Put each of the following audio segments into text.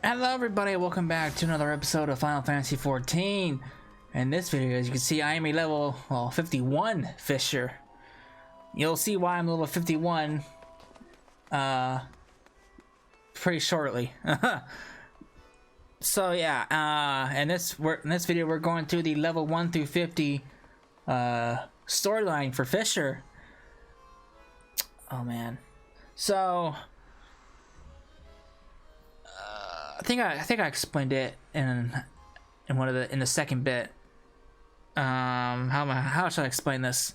Hello everybody, welcome back to another episode of Final Fantasy XIV. In this video, as you can see, I am a level 51 fisher. You'll see why I'm level 51 pretty shortly. So yeah, in this video we're going through the level 1 through 50 storyline for Fisher. Oh man. So I think I explained it in the second bit. How should I explain this?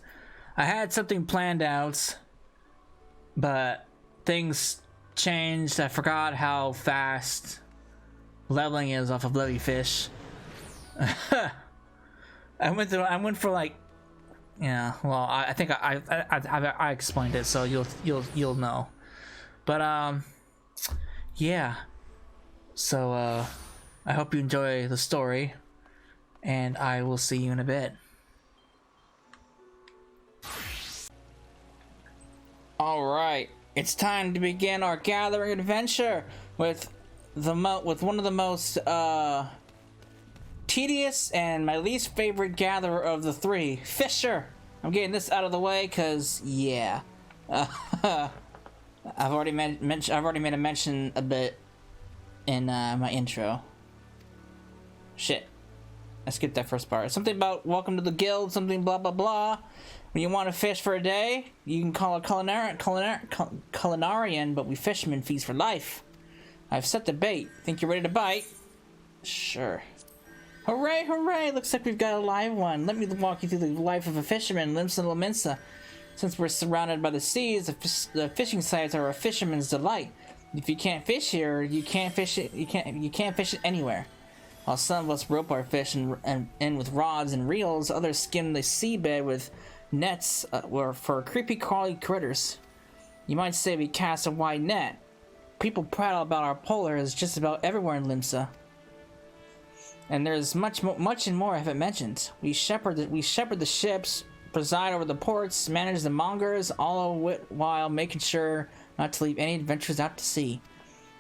I had something planned out, but things changed. I forgot how fast leveling is off of Levy Fish. I went for like, yeah. Well, I think I explained it, so you'll know. But yeah. So I hope you enjoy the story, and I will see you in a bit. Alright, it's time to begin our gathering adventure with one of the most tedious and my least favorite gatherer of the three, Fisher. I'm getting this out of the way because yeah, I've already made a mention a bit in my intro. Shit, I skipped that first part. Something about welcome to the guild, something blah blah blah. When you want to fish for a day, you can call a culinarian, but we fishermen feast for life. I've set the bait. Think you're ready to bite? Sure. Hooray, hooray! Looks like we've got a live one. Let me walk you through the life of a fisherman, Limsa Laminsa. Since we're surrounded by the seas, the fishing sites are a fisherman's delight. If you can't fish here, you can't fish it. You can't fish it anywhere. While some of us rope our fish and with rods and reels, others skim the seabed with nets for creepy crawly critters. You might say we cast a wide net. People prattle about our polars just about everywhere in Limsa. And there's much and more I haven't mentioned. We shepherd the ships, preside over the ports, manage the mongers, all while making sure not to leave any adventurers out to sea.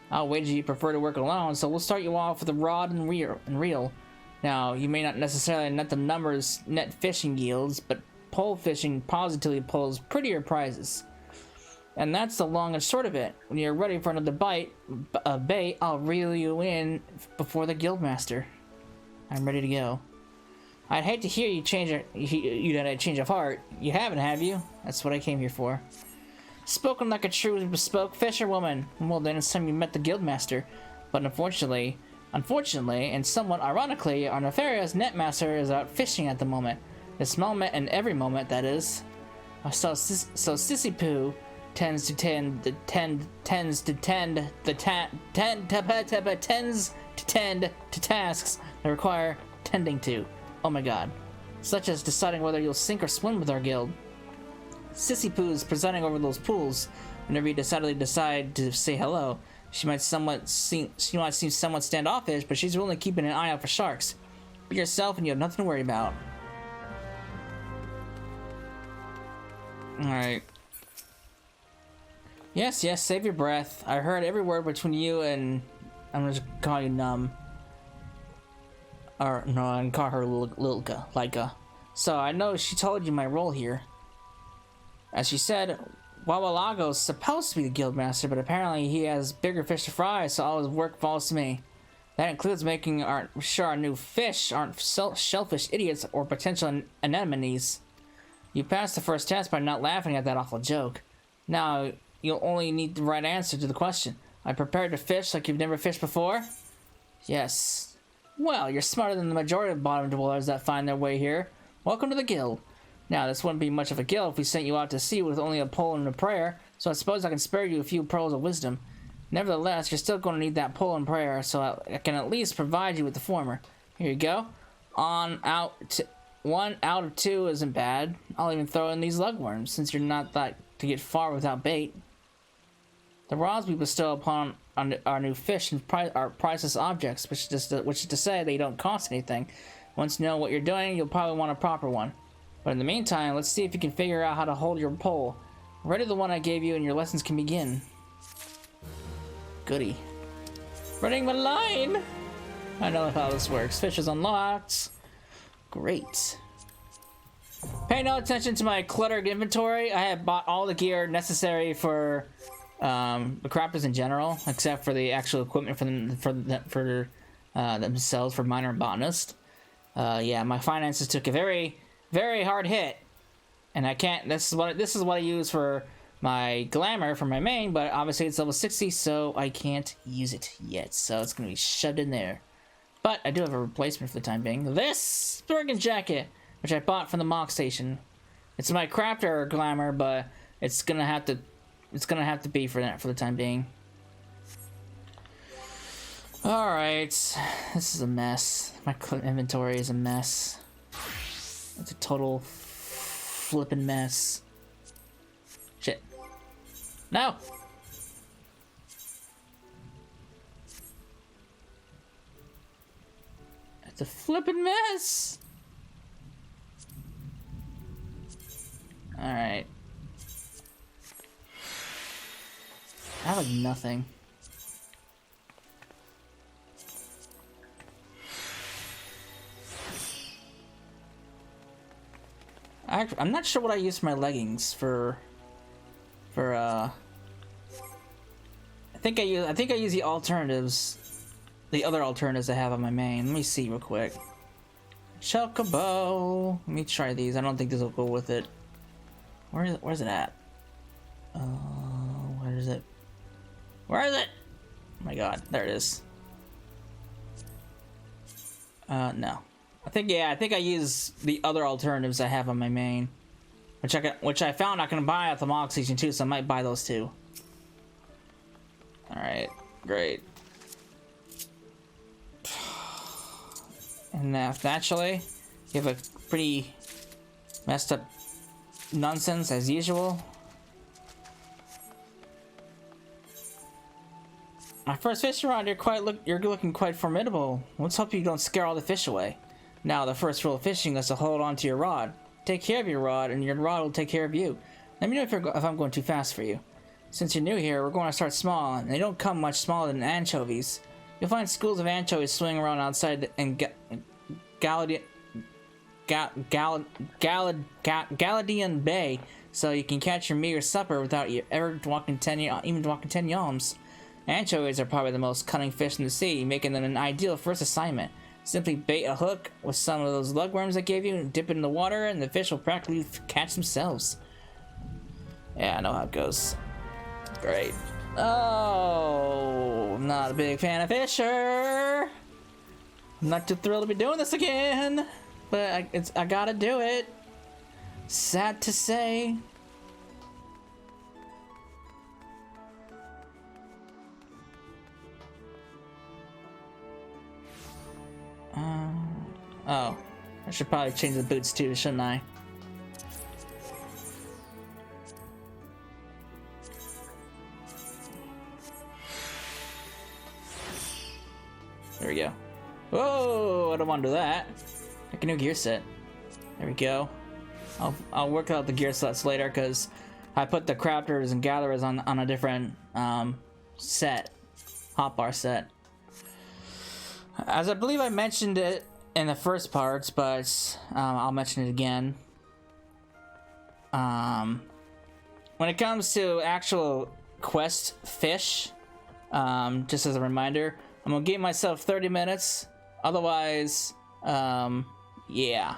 I'll wager you prefer to work alone, so we'll start you off with a rod and reel. Now, you may not necessarily net the numbers net fishing yields, but pole fishing positively pulls prettier prizes. And that's the long and short of it. When you're ready for another bait, I'll reel you in before the guildmaster. I'm ready to go. I'd hate to hear you you had a change of heart. You haven't, have you? That's what I came here for. Spoken like a true bespoke fisherwoman. Well, then it's time you met the guildmaster. But unfortunately, and somewhat ironically, our nefarious netmaster is out fishing at the moment. This moment and every moment, that is. So Sissy Poo tends to tend to tasks that require tending to. Oh my god. Such as deciding whether you'll sink or swim with our guild. Sissy Poo is presiding over those pools. Whenever you decide to say hello, she might seem somewhat standoffish, but she's really keeping an eye out for sharks. Be yourself and you have nothing to worry about. Alright. Yes, save your breath. I heard every word between you and... I'm just gonna call you Num. Or, no, I can call her Laika. So, I know she told you my role here. As she said, Wawalago's supposed to be the guildmaster, but apparently he has bigger fish to fry, so all his work falls to me. That includes making sure our new fish aren't shellfish idiots or potential anemones. You passed the first test by not laughing at that awful joke. Now, you'll only need the right answer to the question. Are you prepared to fish like you've never fished before? Yes. Well, you're smarter than the majority of bottom dwellers that find their way here. Welcome to the guild. Now, this wouldn't be much of a guild if we sent you out to sea with only a pole and a prayer, so I suppose I can spare you a few pearls of wisdom. Nevertheless, you're still going to need that pole and prayer, so I can at least provide you with the former. Here you go. 1 out of 2 isn't bad. I'll even throw in these lugworms, since you're not that to get far without bait. The rods we bestow upon our new fish are priceless objects, which is to say they don't cost anything. Once you know what you're doing, you'll probably want a proper one. But in the meantime, let's see if you can figure out how to hold your pole. Ready the one I gave you and your lessons can begin. Goody. Running my line! I know how this works. Fish is unlocked. Great. Pay no attention to my cluttered inventory. I have bought all the gear necessary for the crafters in general, except for the actual equipment for themselves, for miner and botanist. Yeah, my finances took a very, very hard hit, and I can't. This is what I use for my glamour for my main, but obviously it's level 60, so I can't use it yet. So it's gonna be shoved in there. But I do have a replacement for the time being. This Bergen jacket, which I bought from the mock station. It's my crafter glamour, but it's gonna have to be for that for the time being. All right, this is a mess. My inventory is a mess. It's a total flippin' mess. Shit. No. It's a flippin' mess. All right. I have like nothing. I'm not sure what I use for my leggings for I think I use the alternatives, the other alternatives I have on my main. Let me see real quick. Chocobo. Let me try these. I don't think this will go with it. Where's it at? Where is it? Where is it? Oh my god, there it is. No. I think I use the other alternatives I have on my main, which I found I can buy at the mock season too, so I might buy those too. All right, great. And naturally, you have a pretty messed up nonsense as usual. My first fish rod, you're looking quite formidable. Let's hope you don't scare all the fish away. Now, the first rule of fishing is to hold on to your rod. Take care of your rod, and your rod will take care of you. Let me know if I'm going too fast for you. Since you're new here, we're going to start small, and they don't come much smaller than anchovies. You'll find schools of anchovies swimming around outside in Galadian Bay, so you can catch your meat or supper without you ever walking 10 yalms. Anchovies are probably the most cunning fish in the sea, making them an ideal first assignment. Simply bait a hook with some of those lugworms I gave you, and dip it in the water, and the fish will practically catch themselves. Yeah, I know how it goes. Great. Oh, not a big fan of Fisher. I'm not too thrilled to be doing this again, but I gotta do it. Sad to say. Oh, I should probably change the boots too, shouldn't I? There we go. Whoa, I don't want to do that. Make a new gear set. There we go. I'll work out the gear sets later because I put the crafters and gatherers on a different set, hotbar set. As I believe I mentioned it in the first parts, but I'll mention it again. When it comes to actual quest fish, just as a reminder, I'm gonna give myself 30 minutes. Otherwise, yeah.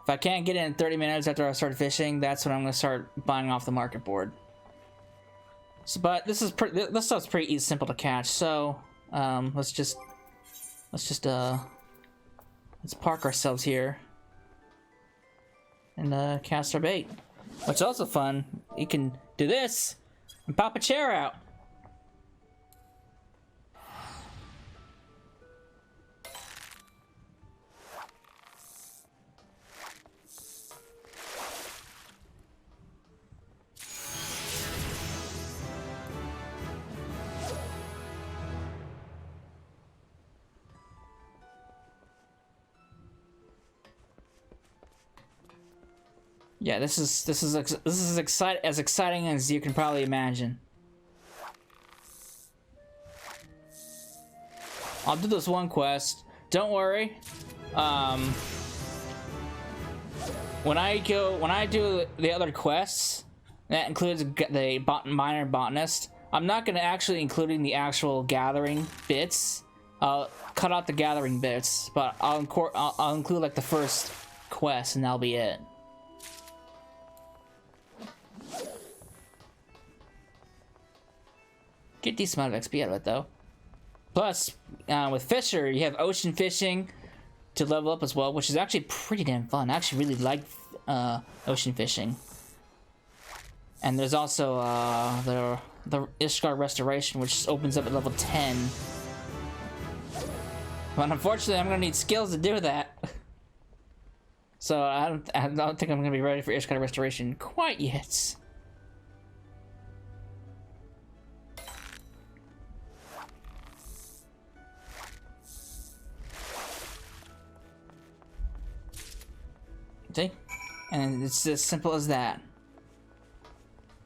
If I can't get it in 30 minutes after I start fishing, that's when I'm gonna start buying off the market board. So, but this stuff's pretty easy, simple to catch. So, let's park ourselves here and cast our bait. Which is also fun. You can do this and pop a chair out. Yeah, this is as exciting as you can probably imagine. I'll do this one quest. Don't worry. When I do the other quests, that includes the minor botanist. I'm not gonna actually including the actual gathering bits. I'll cut out the gathering bits, but I'll include like the first quest, and that'll be it. Get a decent amount of XP out of it, though. Plus, with Fisher, you have ocean fishing to level up as well, which is actually pretty damn fun. I actually really like ocean fishing. And there's also the Ishgard Restoration, which opens up at level 10. But unfortunately, I'm gonna need skills to do that. So I don't think I'm gonna be ready for Ishgard Restoration quite yet. See? And it's as simple as that.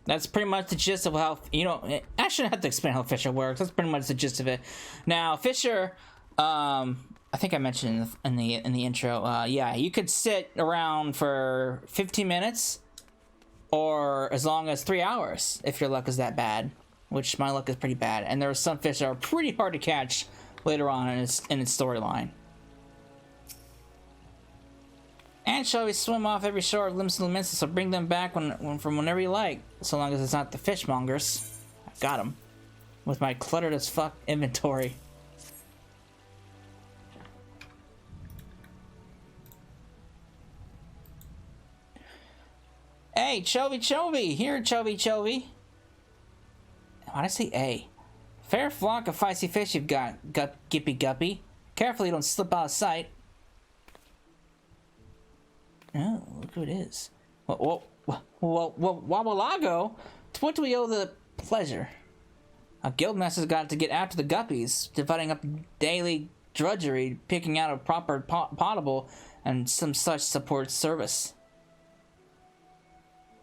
That's pretty much the gist of how, you know, I shouldn't have to explain how Fisher works. That's pretty much the gist of it. Now, Fisher, I think I mentioned in the intro, yeah, you could sit around for 15 minutes or as long as 3 hours if your luck is that bad, which my luck is pretty bad. And there are some fish that are pretty hard to catch later on in its storyline. Anchovies swim off every shore of Limson Lamensis, so bring them back from whenever you like, so long as it's not the fishmongers. I've got them. With my cluttered as fuck inventory. Hey, Chovy! Here, Chovy! Why'd I say A? Fair flock of feisty fish you've got, Gippy Guppy. Careful you don't slip out of sight. Oh, look who it is. Well, Wabbalago, to what do we owe the pleasure? Our guildmaster's got to get after the guppies, dividing up daily drudgery, picking out a proper potable, and some such support service.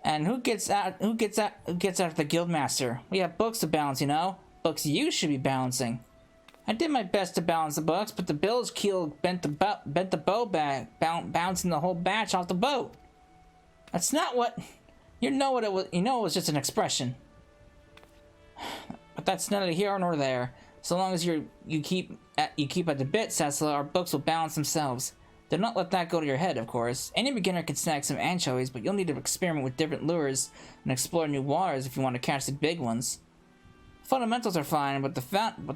And who gets after the guildmaster? We have books to balance, you know? Books you should be balancing. I did my best to balance the books, but the bilge keel bent the bow back, bouncing the whole batch off the boat. That's not what... You know what it was. You know it was just an expression. But that's neither here nor there. So long as you keep at the bit, Cecil, our books will balance themselves. Do not let that go to your head, of course. Any beginner can snag some anchovies, but you'll need to experiment with different lures and explore new waters if you want to catch the big ones. Fundamentals are fine, but the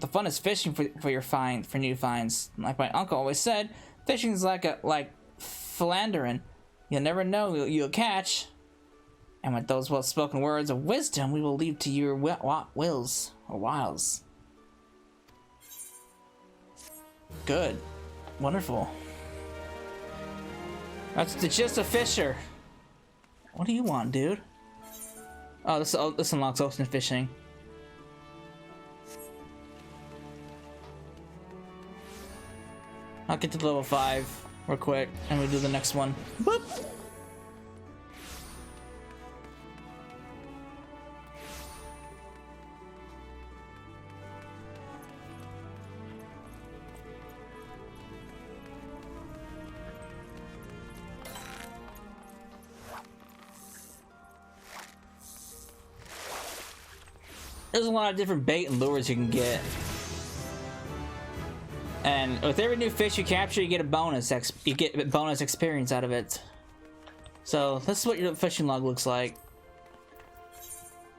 fun is fishing for new finds. Like my uncle always said, fishing is like philandering. You'll never know who you'll catch. And with those well-spoken words of wisdom, we will leave to your wills or wiles. Good, wonderful. That's the gist of Fisher. What do you want, dude? Oh, this unlocks ocean fishing. I'll get to level 5 real quick, and we'll do the next one. Boop. There's a lot of different bait and lures you can get. And with every new fish you capture, you get a bonus experience out of it. So this is what your fishing log looks like.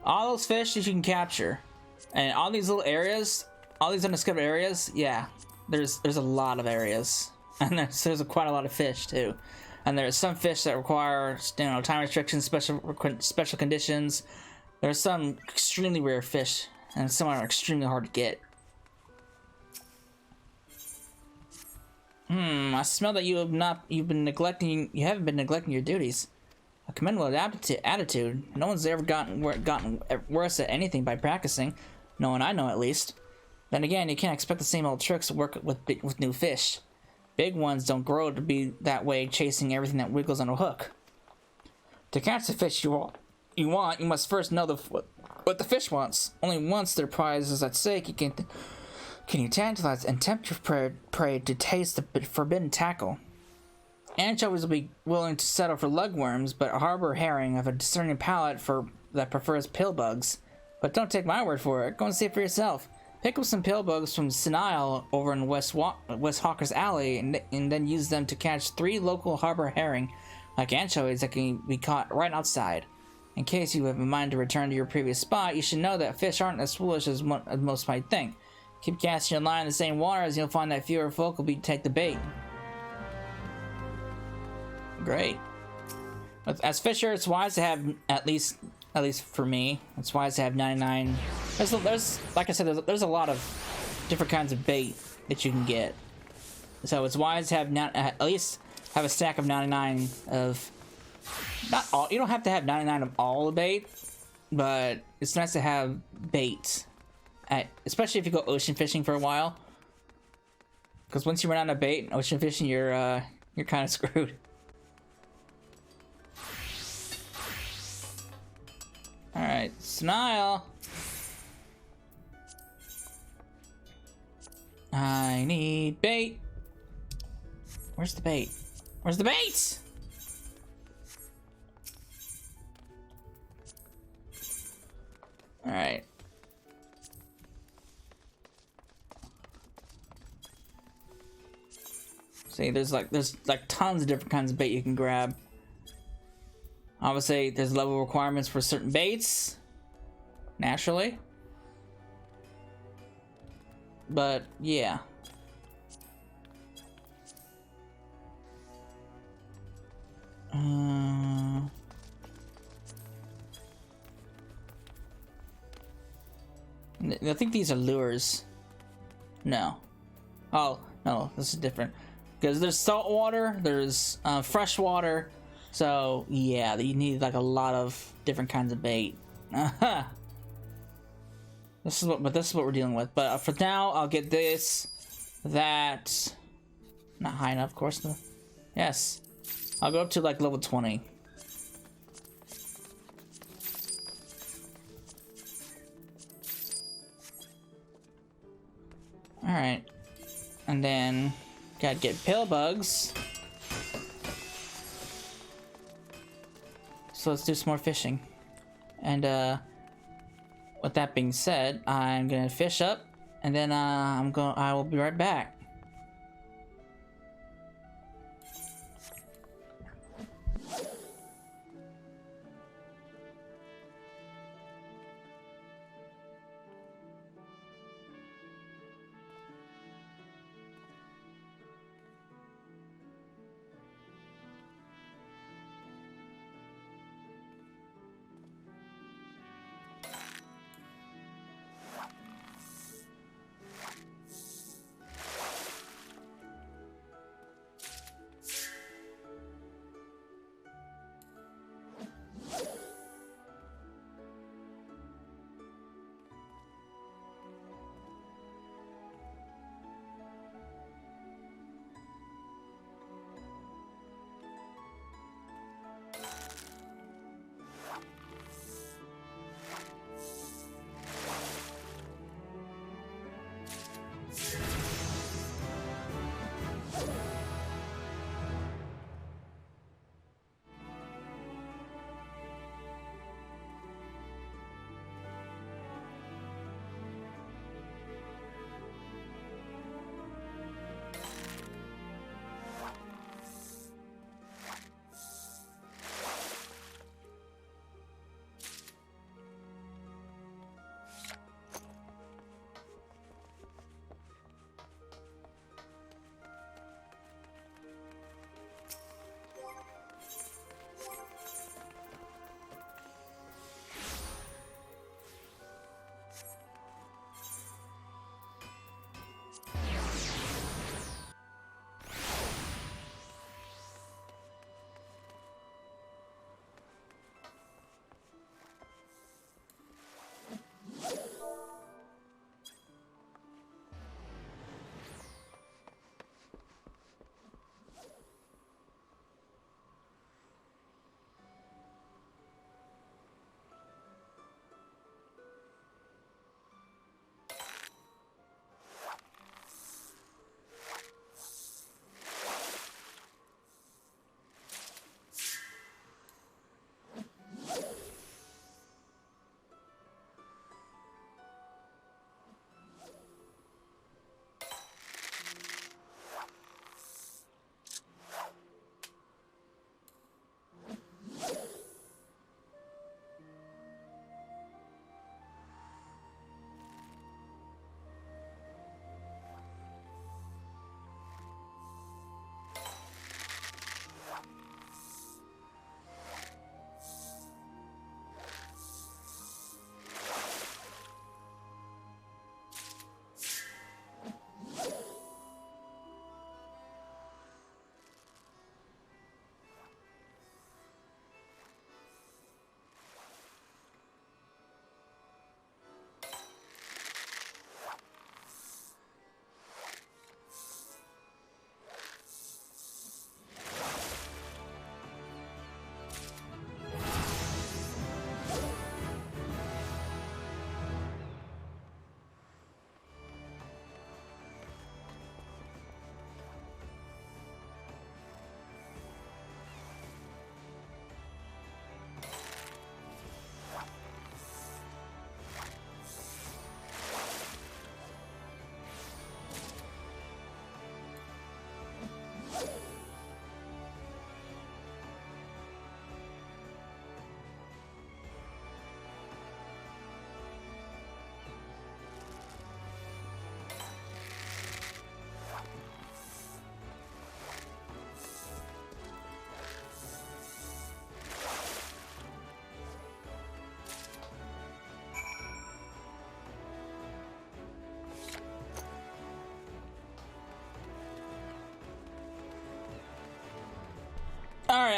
All those fish that you can capture, and all these little areas, all these undiscovered areas. Yeah, there's a lot of areas, and there's quite a lot of fish too. And there's some fish that require, you know, time restrictions, special conditions. There's some extremely rare fish, and some are extremely hard to get. I smell that you haven't been neglecting your duties. A commendable attitude. No one's ever gotten worse at anything by practicing. No one I know, at least. Then again, you can't expect the same old tricks to work with new fish. Big ones don't grow to be that way, chasing everything that wiggles on a hook. To catch the fish you want, you must first know what the fish wants. Only once their prize is at stake, Can you tantalize and tempt your prey to taste the forbidden tackle? Anchovies will be willing to settle for lugworms, but harbor herring have a discerning palate that prefers pillbugs. But don't take my word for it. Go and see it for yourself. Pick up some pillbugs from Senile over in West Hawker's Alley, and then use them to catch 3 local harbor herring, like anchovies, that can be caught right outside. In case you have in mind to return to your previous spot, you should know that fish aren't as foolish as most might think. Keep casting your line in the same water, as you'll find that fewer folk will take the bait. Great. As fisher, it's wise to have at least for me, it's wise to have 99. There's like I said, there's a lot of different kinds of bait that you can get. So it's wise to have at least have a stack of 99 of not all. You don't have to have 99 of all the bait, but it's nice to have bait, especially if you go ocean fishing for a while. Because once you run out of bait in ocean fishing, you're kind of screwed. Alright, Snile. I need bait. Where's the bait? Where's the bait? Alright. See, there's like tons of different kinds of bait you can grab. Obviously, there's level requirements for certain baits, naturally. But, yeah. I think these are lures. No. Oh, no, this is different. Because there's salt water, there's fresh water. So, yeah, you need like a lot of different kinds of bait. This is what we're dealing with. But for now, I'll get this, that, not high enough, of course. No. Yes, I'll go up to like level 20. All right, and then gotta get pill bugs. So let's do some more fishing. And with that being said, I'm gonna fish up, and then I will be right back.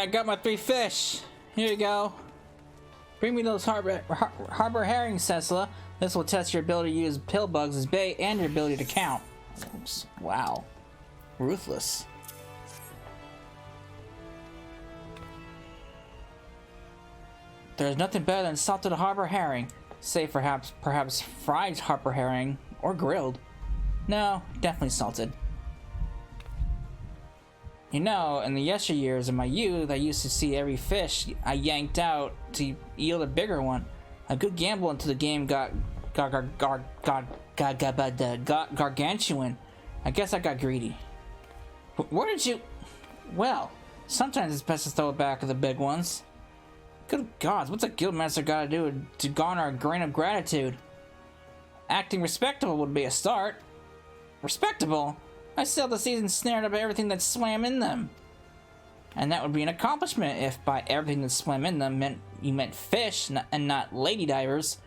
I got my 3 fish. Here you go. Bring me those harbor herrings, Cecila. This will test your ability to use pill bugs as bait and your ability to count. Oops. Wow. Ruthless. There's nothing better than salted harbor herring. Say perhaps fried harbor herring or grilled. No, definitely salted. You know, in the yesteryears of my youth, I used to see every fish I yanked out to yield a bigger one. A good gamble until the game got gargantuan. I guess I got greedy. Where did you... Well, sometimes it's best to throw it back at the big ones. Good gods, what's a guildmaster gotta do to garner a grain of gratitude? Acting respectable would be a start. Respectable? I sailed the seas and snared up everything that swam in them. And that would be an accomplishment if by everything that swam in them you meant fish and not lady divers.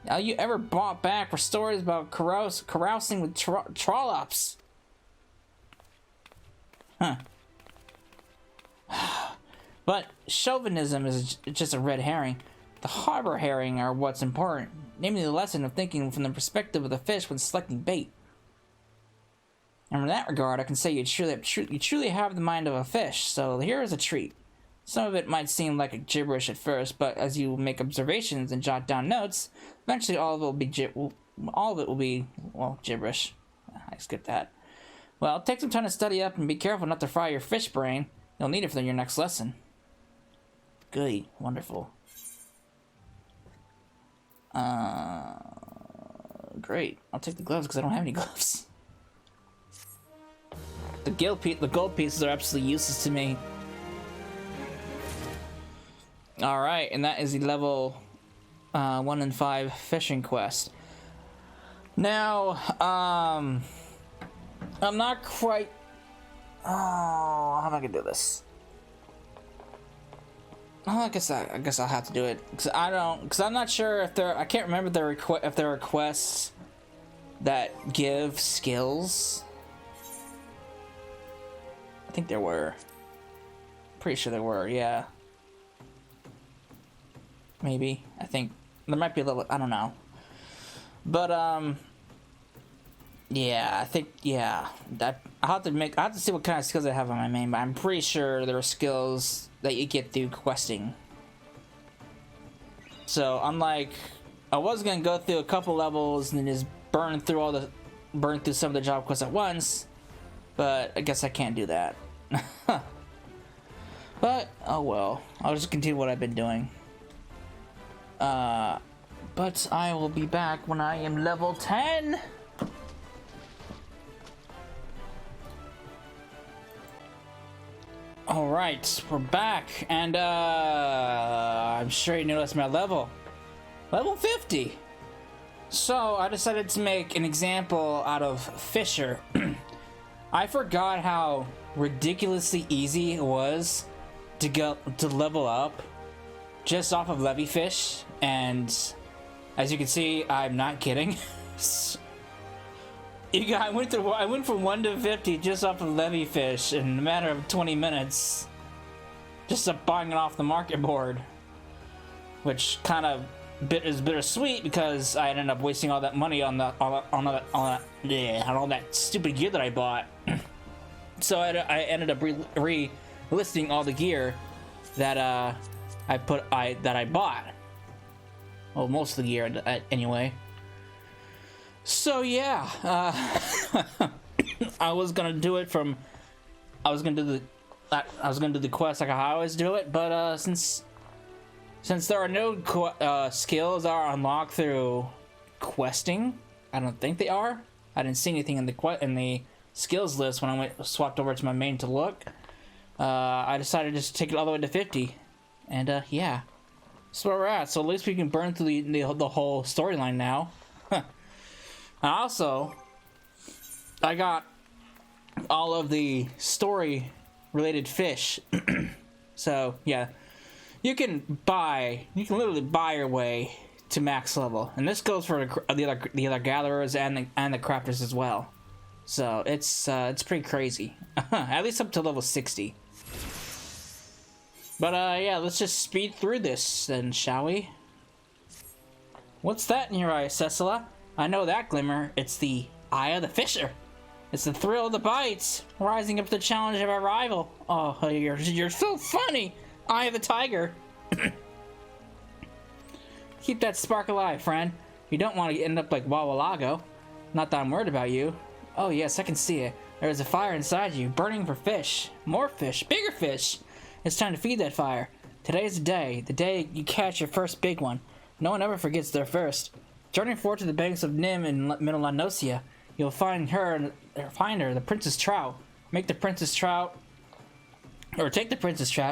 All you ever brought back were stories about carousing with trollops. Huh. But chauvinism is just a red herring. The harbor herring are what's important, namely the lesson of thinking from the perspective of the fish when selecting bait. And in that regard, I can say you truly have the mind of a fish, so here is a treat. Some of it might seem like a gibberish at first, but as you make observations and jot down notes, eventually all of it will be gibberish. I skipped that. Well, take some time to study up and be careful not to fry your fish brain. You'll need it for your next lesson. Goody. Wonderful. Great. I'll take the gloves because I don't have any gloves. The gold pieces are absolutely useless to me. Alright, and that is the level 1 and 5 fishing quest. Now, I'm not quite... Oh, how am I gonna do this? Oh, I guess I'll have to do it because I'm not sure if I can't remember if there are quests that give skills. I think there were. Pretty sure there were, yeah. Maybe. I think there might be a little, I don't know. But yeah, I think, yeah. I'll have to see what kind of skills I have on my main, but I'm pretty sure there are skills that you get through questing. So unlike, I was gonna go through a couple levels and then just burn through some of the job quests at once, but I guess I can't do that. But oh well, I'll just continue what I've been doing. But I will be back when I am level 10. Alright, we're back, and I'm sure you noticed my level. Level 50! So, I decided to make an example out of Fisher. I forgot how ridiculously easy it was to level up just off of Levy Fish, and as you can see, I'm not kidding. I went from 1 to 50 just off of Levy Fish in a matter of 20 minutes. Just buying it off the market board. Which kind of is bittersweet because I ended up wasting all that money on all that stupid gear that I bought. So I ended up listing all the gear that I bought. Well, most of the gear anyway. So yeah, I was gonna do the quest like I always do it, but since there are no skills that are unlocked through questing, I don't think they are. I didn't see anything in the skills list when I swapped over to my main to look. I decided just to take it all the way to 50, and yeah, that's where we're at. So at least we can burn through the whole storyline now. Also, I got all of the story related fish. So yeah, you can literally buy your way to max level, and this goes for the other gatherers and the crafters as well. So it's pretty crazy. At least up to level 60. But yeah, let's just speed through this then, shall we? What's that in your eye, Cecila? I know that glimmer. It's the eye of the fisher. It's the thrill of the bites, rising up to the challenge of our rival. Oh, you're so funny, Eye of the Tiger. Keep that spark alive, friend. You don't want to end up like Wawalago. Not that I'm worried about you. Oh yes, I can see it. There is a fire inside you, burning for fish. More fish, bigger fish. It's time to feed that fire. Today's the day you catch your first big one. No one ever forgets their first. Journey forward to the banks of Nim in Middle Lanosia. You'll find her, the Princess Trout. Take the Princess Trout,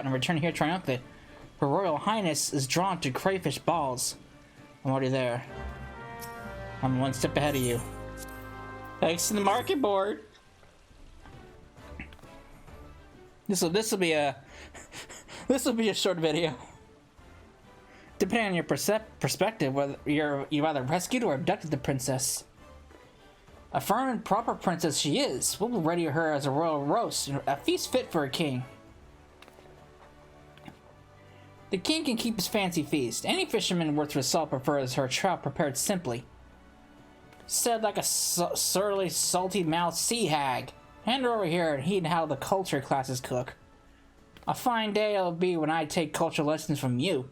and return here triumphant. Her Royal Highness is drawn to crayfish balls. I'm already there. I'm one step ahead of you. Thanks to the market board. This will be a short video. Depending on your perspective, whether you've either rescued or abducted the princess. A firm and proper princess she is. We'll ready her as a royal roast, a feast fit for a king. The king can keep his fancy feast. Any fisherman worth his salt prefers her trout prepared simply. Said like a surly, salty-mouthed sea hag. Hand her over here and heed how the culture classes cook. A fine day it'll be when I take cultural lessons from you.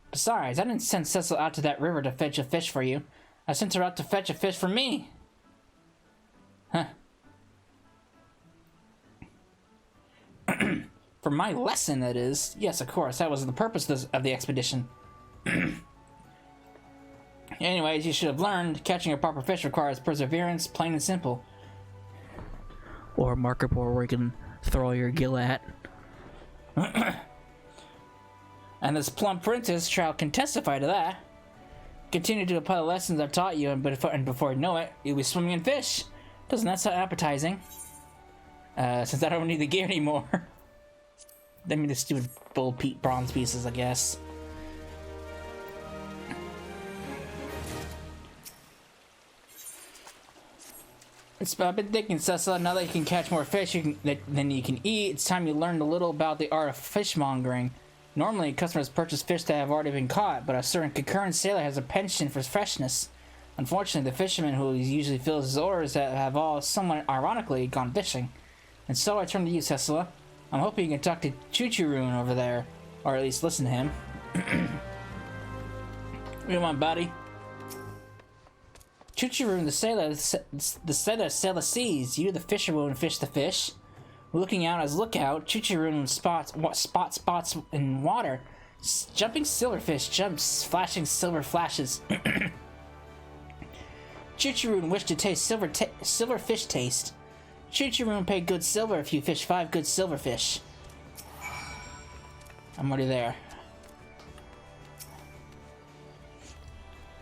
Besides, I didn't send Cecil out to that river to fetch a fish for you. I sent her out to fetch a fish for me. Huh. For my lesson, that is. Yes, of course, that was the purpose of the expedition. Anyways, you should have learned, catching a proper fish requires perseverance, plain and simple. Or a marker board where you can throw your gill at. And this plump princess trout can testify to that. Continue to apply the lessons I've taught you, and before you know it, you'll be swimming in fish. Doesn't that sound appetizing? Since I don't need the gear anymore. Let me just do bull bronze pieces, I guess. I've been thinking, Cecil, now that you can catch more fish than you can eat, it's time you learned a little about the art of fishmongering. Normally, customers purchase fish that have already been caught, but a certain concurrent sailor has a penchant for freshness. Unfortunately, the fisherman who usually fills his orders have all, somewhat ironically, gone fishing. And so I turn to you, Cecila. I'm hoping you can talk to Chuchuroon over there, or at least listen to him. What do you want, buddy? Chuchuroon, the sailor sail the seas. You, the fisherwoman, fish the fish. Looking out as lookout, Chuchuroon spots in water. Jumping silverfish jumps, flashing silver flashes. Chuchuroon wished to taste silver fish taste. Chuchuroon paid good silver if you fish 5 good silverfish. I'm already there.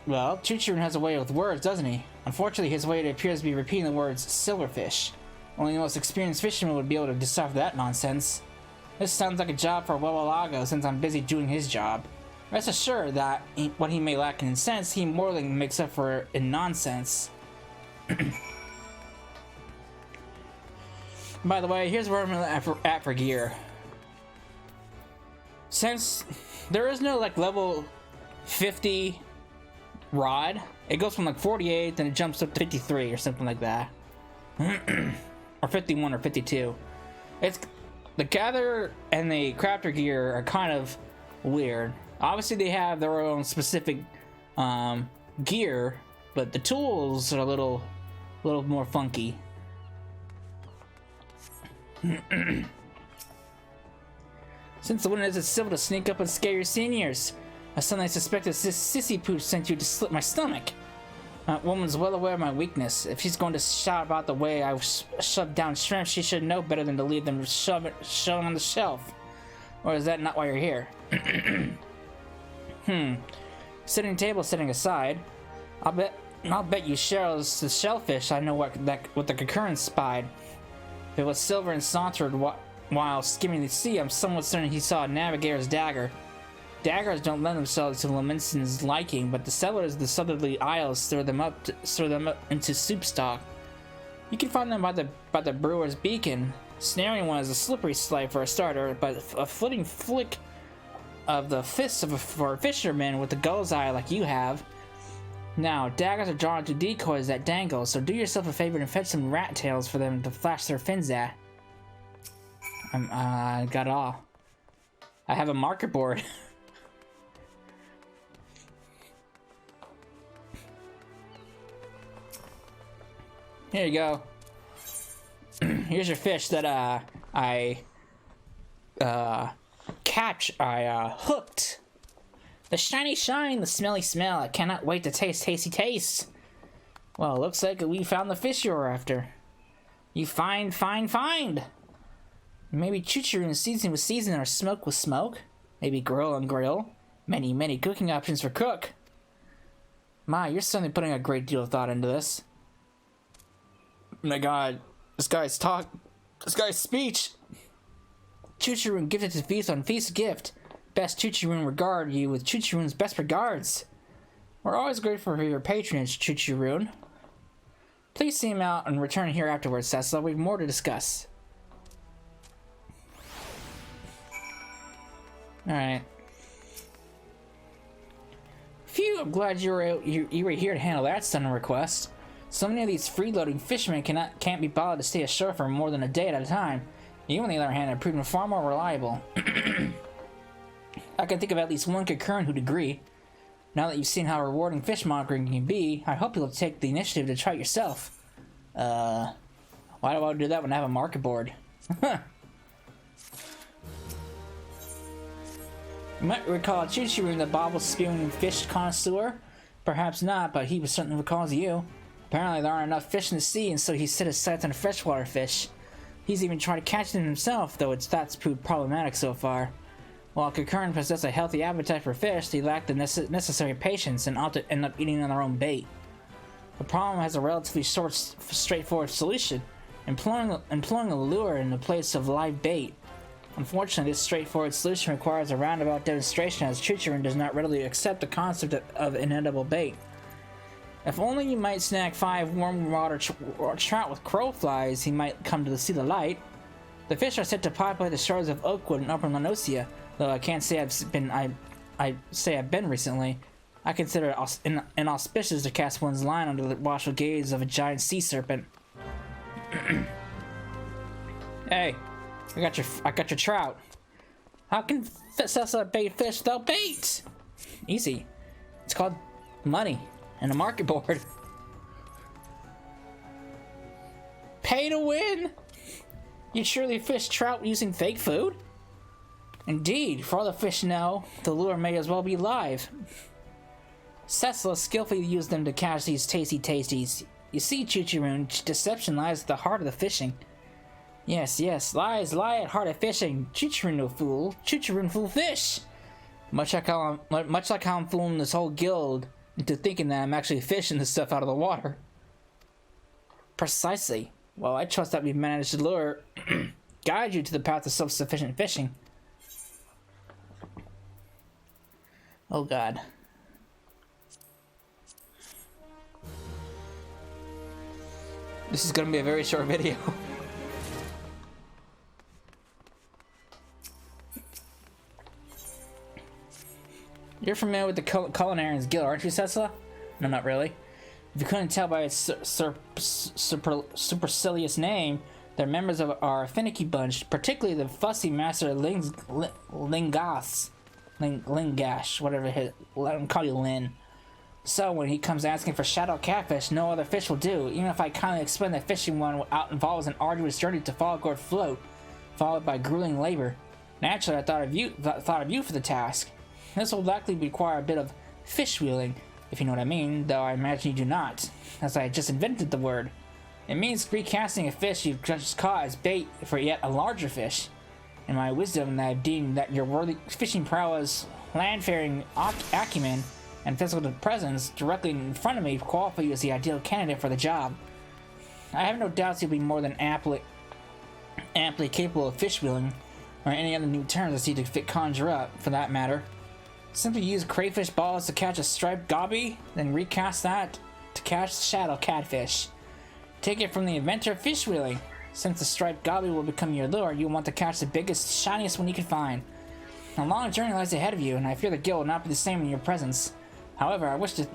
Well, Chuchuroon has a way with words, doesn't he? Unfortunately, his way appears to be repeating the words silverfish. Only the most experienced fisherman would be able to decipher that nonsense. This sounds like a job for Wawalago since I'm busy doing his job. Rest assured that what he may lack in sense, he more than makes up for in nonsense. By the way, here's where I'm at for gear. Since there is no like level 50 rod, it goes from like 48, then it jumps up to 53 or something like that. Or 51 or 52. It's the gather and the crafter gear are kind of weird. Obviously they have their own specific gear, but the tools are a little more funky. Since the winner is civil to sneak up and scare your seniors, I suddenly suspected Sissy Pooch sent you to slit my stomach. That woman's well aware of my weakness. If she's going to shout about the way I shoved down shrimp, she should know better than to leave them showing on the shelf. Or is that not why you're here? Setting aside, I'll bet you Cheryl's the shellfish. I know what the concurrence spied. If it was silver and sauntered while skimming the sea, I'm somewhat certain he saw a navigator's dagger. Daggers don't lend themselves to Laminson's liking, but the settlers of the southerly isles stir them up into soup stock. You can find them by the brewer's beacon. Snaring one is a slippery slide for a starter, but a flitting flick of the fists for a fisherman with the gull's eye like you have. Now, daggers are drawn to decoys that dangle, so do yourself a favor and fetch some rat tails for them to flash their fins at. I got it all. I have a marker board. Here you go. Here's your fish that I hooked. The shiny shine, the smelly smell. I cannot wait to taste tasty taste. Well, looks like we found the fish you were after. You find. Maybe choo-choo season with season or smoke with smoke. Maybe grill and grill. Many cooking options for cook. My, you're certainly putting a great deal of thought into this. My god, this guy's speech. Choo-choo gifted to feast on feast gift. Best Choo-choo regard you with Choo-choo's best regards. We're always grateful for your patronage, Choo-choo. Please see him out and return here afterwards, Cecil. We have more to discuss. Alright. Phew, I'm glad you were here to handle that sudden request. So many of these freeloading fishermen can't be bothered to stay ashore for more than a day at a time. You, on the other hand, have proven far more reliable. I can think of at least one concurrent who'd agree. Now that you've seen how rewarding fishmongering can be, I hope you'll take the initiative to try it yourself. Why do I do that when I have a marker board? You might recall Choo-choo the bobble-spewing fish connoisseur. Perhaps not, but he certainly recalls you. Apparently there aren't enough fish in the sea, and so he set his sights on freshwater fish. He's even tried to catch them himself, though that's proved problematic so far. While Concurrent possessed a healthy appetite for fish, they lacked the necessary patience and often end up eating on their own bait. The problem has a relatively straightforward solution: employing a lure in the place of live bait. Unfortunately, this straightforward solution requires a roundabout demonstration, as Choo-choo does not readily accept the concept of inedible bait. If only you might snag 5 warm water trout with crowflies, he might come to see the light. The fish are said to populate the shores of Oakwood and Upper Lanosia, though I can't say I've been recently. I consider it inauspicious to cast one's line under the watchful gaze of a giant sea serpent. Hey, I got your trout. How can Cecil bait fish without bait? Easy. It's called money and a market board. Pay to win. You truly fish trout using fake food? Indeed, for all the fish know, the lure may as well be live. Cecil skillfully used them to catch these tasty tasties. You see, Choo-choo, deception lies at the heart of the fishing. Yes, lies lie at heart of fishing. Choo-choo no fool. Choo-choo fool fish. Much like how I'm fooling this whole guild into thinking that I'm actually fishing this stuff out of the water. Precisely. Well, I trust that we've managed to lure, guide you to the path of self-sufficient fishing. Oh god. This is gonna be a very short video. You're familiar with the Culinarians Guild, aren't you, Cecil? No, not really. If you couldn't tell by its supercilious name, they're members of our finicky bunch, particularly the fussy master Lingash, whatever his, let him call you Lin. So when he comes asking for shadow catfish, no other fish will do, even if I kindly explain that fishing one out involves an arduous journey to Fog Gourd float, followed by grueling labor. Naturally, I thought of you for the task. This will likely require a bit of fish wheeling, if you know what I mean, though I imagine you do not, as I just invented the word. It means recasting a fish you've just caught as bait for yet a larger fish. In my wisdom, I have deemed that your worthy fishing prowess, landfaring acumen, and physical presence directly in front of me qualify you as the ideal candidate for the job. I have no doubts you'll be more than amply capable of fish wheeling, or any other new terms I see to conjure up, for that matter. Simply use crayfish balls to catch a striped gobby, then recast that to catch the shadow catfish. Take it from the inventor of fish wheeling. Since the striped gobby will become your lure, you'll want to catch the biggest, shiniest one you can find. A long journey lies ahead of you, and I fear the guild will not be the same in your presence. However, I wish to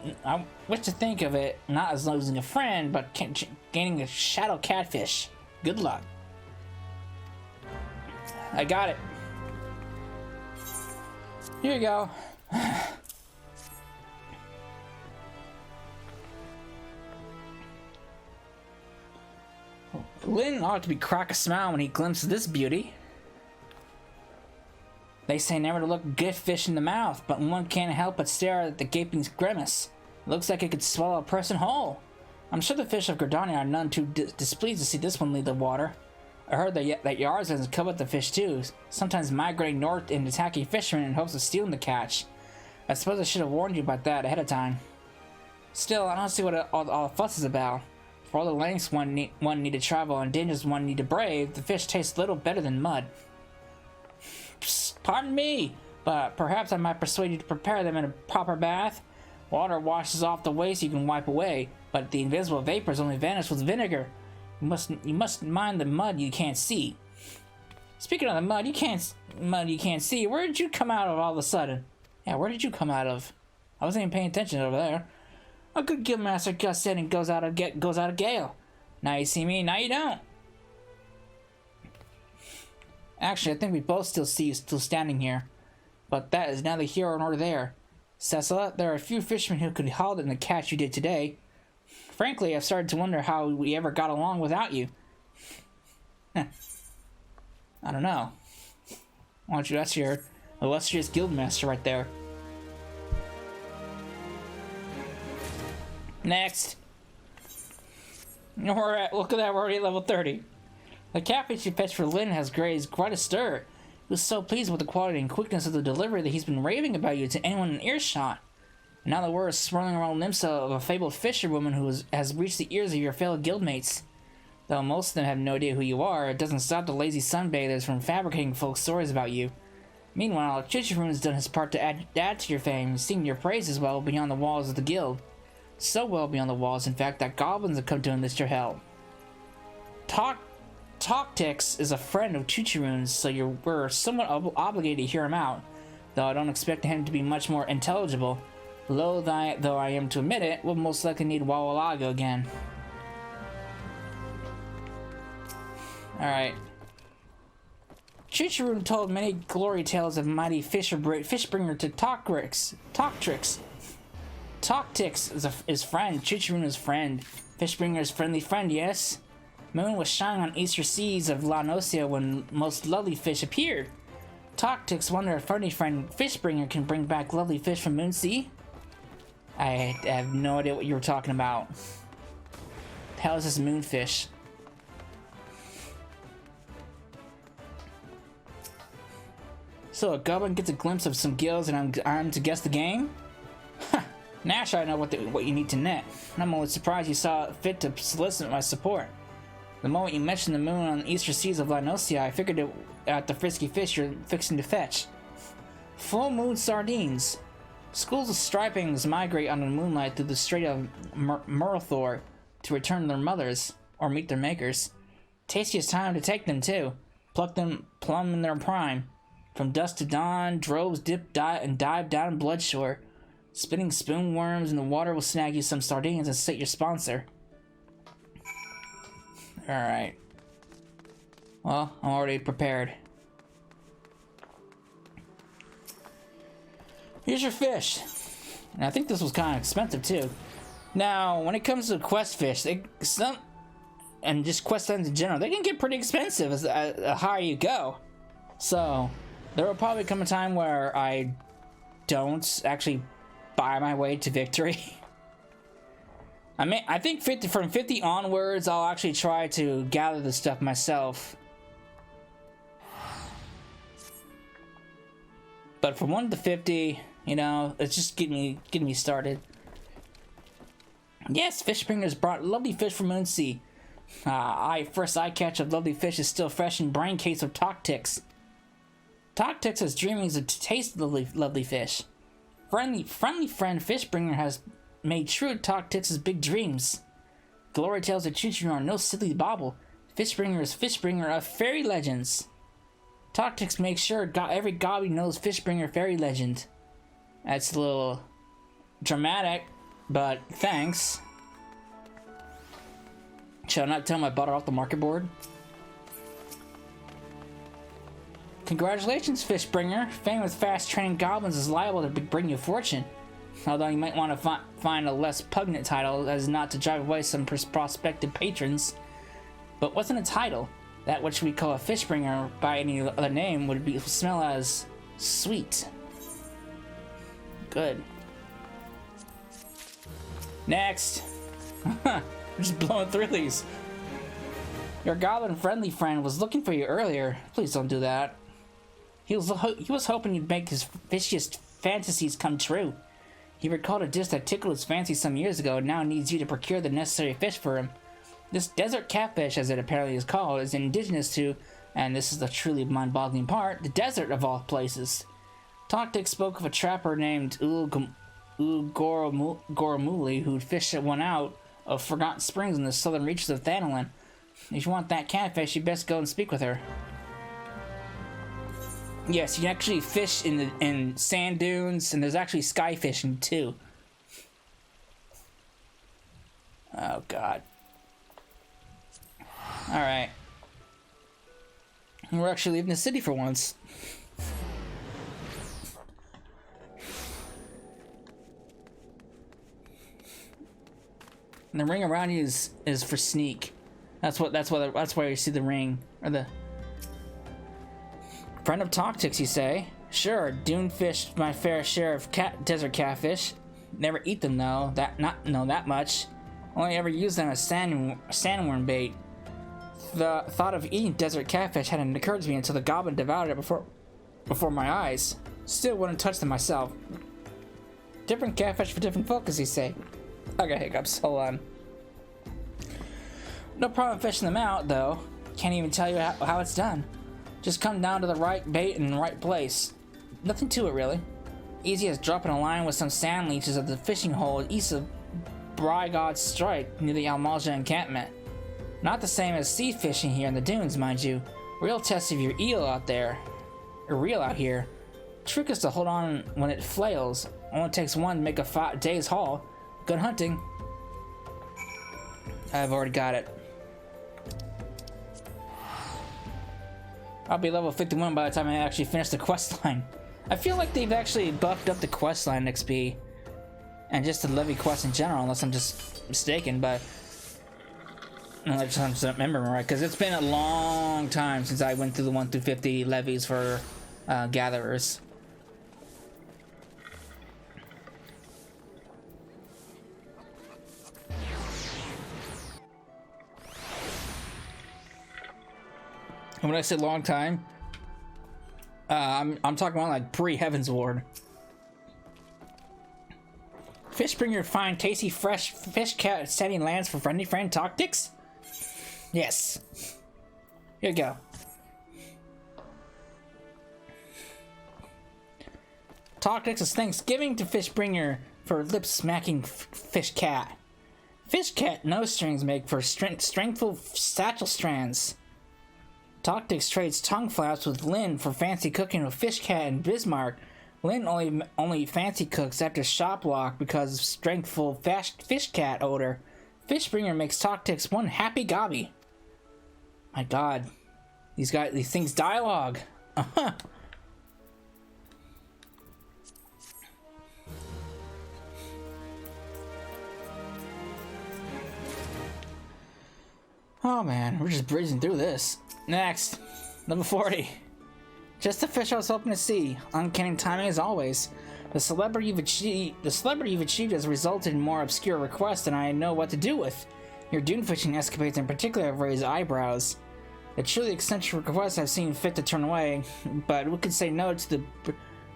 think of it not as losing a friend, but gaining a shadow catfish. Good luck. I got it. Here you go. Lynn ought to be crack a smile when he glimpses this beauty. They say never to look a good fish in the mouth, but one can't help but stare at the gaping grimace. It looks like it could swallow a person whole. I'm sure the fish of Gordania are none too displeased to see this one leave the water. I heard that Yards has covered the fish too, sometimes migrating north and attacking fishermen in hopes of stealing the catch. I suppose I should have warned you about that ahead of time. Still, I don't see what all the fuss is about. For all the lengths one need to travel and dangers one need to brave, the fish tastes little better than mud. Psst, pardon me, but perhaps I might persuade you to prepare them in a proper bath. Water washes off the waste you can wipe away, but the invisible vapors only vanish with vinegar. You must mind the mud you can't see. Speaking of the mud you can't see, where did you come out of all of a sudden? Yeah, where did you come out of? I wasn't even paying attention over there. A good guildmaster gusts in and goes out of gale. Now you see me, now you don't. Actually, I think we both still see you still standing here. But that is neither here nor there. Cecil, there are a few fishermen who could haul in the catch you did today. Frankly, I've started to wonder how we ever got along without you. I don't know. Why don't you ask your illustrious guildmaster right there. Next. Look at that, we're already at level 30. The catfish you fetched for Lynn has raised quite a stir. He was so pleased with the quality and quickness of the delivery that he's been raving about you to anyone in earshot. And now the word is swirling around Limsa of a fabled fisherwoman who has reached the ears of your fellow guildmates. Though most of them have no idea who you are, it doesn't stop the lazy sunbathers from fabricating folk stories about you. Meanwhile, Chichiroon's done his part to add to your fame, singing your praises well beyond the walls of the guild. So well beyond the walls, in fact, that goblins have come to enlist your help. Toctix is a friend of Chichiroon's, so we're somewhat obligated to hear him out, though I don't expect him to be much more intelligible. Though I am to admit it, we'll most likely need Wawalago again. Alright. Chichiroon told many glory tales of mighty fishbringer to Toctrix. Toctix is friend, Chichiroon's friend. Fishbringer's friendly friend, yes? Moon was shining on eastern seas of La Nocia when most lovely fish appeared. Toctix wonder if friendly friend Fishbringer can bring back lovely fish from Moonsea? I have no idea what you were talking about. The hell is this moonfish? So a goblin gets a glimpse of some gills and I'm to guess the game? Nash, I know what you need to net. I'm only surprised you saw it fit to solicit my support. The moment you mentioned the moon on the eastern seas of La Nocia, I figured it out the frisky fish you're fixing to fetch. Full moon sardines. Schools of stripings migrate under the moonlight through the Strait of Murthor to return to their mothers, or meet their makers. Tastiest time to take them, too. Pluck them plumb in their prime. From dusk to dawn, droves dive down Bloodshore. Spinning spoon worms in the water will snag you some sardines and set your sponsor. Alright. Well, I'm already prepared. Here's your fish. And I think this was kind of expensive too. Now, when it comes to quest fish, and just quest items in general, they can get pretty expensive as the higher you go. So, there will probably come a time where I don't actually buy my way to victory. I think from 50 onwards, I'll actually try to gather the stuff myself. But from 1 to 50, you know, it's just getting me started. Yes, Fishbringers brought lovely fish from Moonsea. First eye catch of lovely fish is still fresh in brain case of Toctix. Toctix has dreamings of taste lovely fish. Friendly friend Fishbringer has made true Toctix's big dreams. Glory tales of Chichiroon are no silly bauble. Fishbringer is Fishbringer of fairy legends. Tactics make sure every gobby knows Fishbringer fairy legend. That's a little dramatic, but thanks. Should I not tell him I bought it off the market board? Congratulations, Fishbringer. Fame with fast-training goblins is liable to bring you fortune. Although you might want to find a less pungent title as not to drive away some prospective patrons. But what's in a title? That which we call a Fishbringer by any other name would smell as sweet. Good. Next. We're just blowing through these. Your goblin-friendly friend was looking for you earlier. Please don't do that. He was hoping you'd make his fishiest fantasies come true. He recalled a dish that tickled his fancy some years ago and now needs you to procure the necessary fish for him. This desert catfish, as it apparently is called, is indigenous to, and this is the truly mind-boggling part, the desert of all places. Toctic spoke of a trapper named Goromuli who'd fished one out of Forgotten Springs in the southern reaches of Thanalan. If you want that catfish, you best go and speak with her. Yes, you can actually fish in sand dunes, and there's actually sky fishing too. Oh god. Alright. We're actually leaving the city for once. And the ring around you is for sneak. That's why you see the ring or the friend of Toctics, you say? Sure, dune fished my fair share of desert catfish. Never eat them though. Not that much. Only ever use them as sandworm bait. The thought of eating desert catfish hadn't occurred to me until the goblin devoured it before my eyes. Still wouldn't touch them myself. Different catfish for different folk, as you say. I got hiccups. Hold on. No problem fishing them out, though. Can't even tell you how it's done. Just come down to the right bait in the right place. Nothing to it, really. Easy as dropping a line with some sand leeches at the fishing hole east of Brygod's Strike near the Almalja encampment. Not the same as sea fishing here in the dunes, mind you. Real test of your eel out there. Or reel out here. Trick is to hold on when it flails. Only takes one to make a day's haul. Good hunting. I've already got it. I'll be level 51 by the time I actually finish the quest line. I feel like they've actually buffed up the quest line XP. And just the levy quest in general, unless I'm just mistaken, but... I just don't remember right, because it's been a long time since I went through the 1 through 50 levies for gatherers. And when I say long time, I'm talking about like pre-Heaven's Ward. Fishbringer find tasty fresh fish cat setting lands for friendly friend Toctics? Yes. Here you go. Toctics is Thanksgiving to Fishbringer for lip-smacking fish cat. Fish cat nose strings make for strengthful satchel strands. Toctics trades tongue flaps with Lynn for fancy cooking with fish cat and Bismarck. Lynn only fancy cooks after shop lock because of strengthful fish cat odor. Fishbringer makes Toctics one happy gobby. My god. These things dialogue. Uh-huh. Oh man, we're just breezing through this. Next, number 40. Just the fish I was hoping to see. Uncanny timing as always. The celebrity you've achieved has resulted in more obscure requests than I know what to do with. Your dune fishing escapades in particular have raised eyebrows. The truly eccentric requests I've seen fit to turn away, but we could say no to the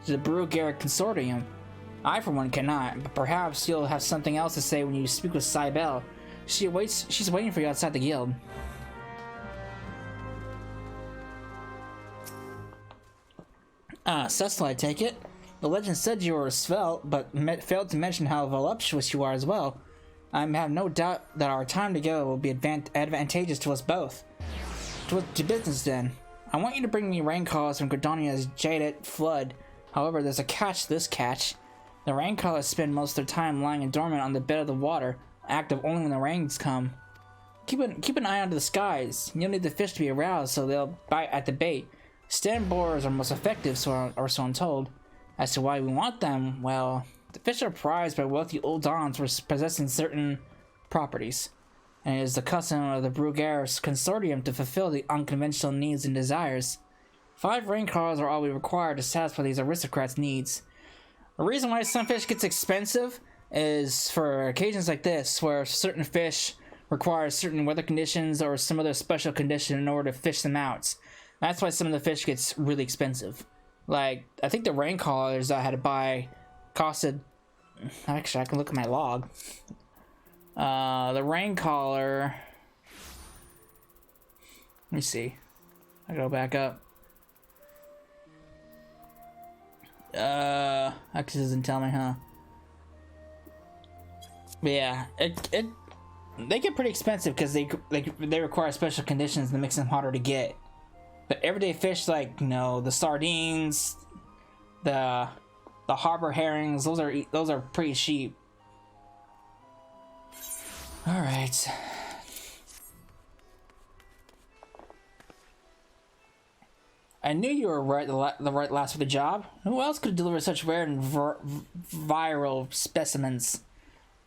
Brugeric Consortium. I, for one, cannot, but perhaps you'll have something else to say when you speak with Cybele. She's waiting for you outside the guild. Cecil, I take it? The legend said you were svelte, but failed to mention how voluptuous you are as well. I have no doubt that our time together will be advantageous to us both. To business then. I want you to bring me rain crawlers from Gordonia's jaded flood. However, there's a catch to this catch. The rain crawlers spend most of their time lying dormant on the bed of the water, active only when the rains come. Keep an eye on the skies. You'll need the fish to be aroused so they'll bite at the bait. Stand borers are most effective, so I'm told. As to why we want them, well, the fish are prized by wealthy old dons for possessing certain properties, and it is the custom of the Bruguière consortium to fulfill the unconventional needs and desires. 5 rain crawlers are all we require to satisfy these aristocrats' needs. The reason why some fish gets expensive is for occasions like this, where certain fish require certain weather conditions or some other special condition in order to fish them out. That's why some of the fish gets really expensive. Like, I think the rain crawlers I had to buy costed... Actually, I can look at my log. The rain crawler... Let me see. I go back up. Actually doesn't tell me, huh? But yeah, they get pretty expensive because they require special conditions that makes them harder to get. But everyday fish like, you know, the sardines, the harbor herrings, those are pretty cheap. All right. I knew you were the right lass for the job. Who else could deliver such rare and viral specimens?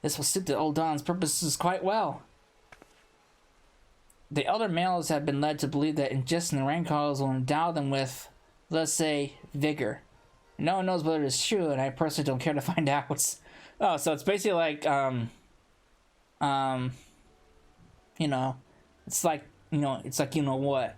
This will suit the old Don's purposes quite well. The elder males have been led to believe that ingesting the rain crawlers will endow them with, let's say, vigor. No one knows whether it is true, and I personally don't care to find out. Oh, so it's basically like, you know, it's like, you know what.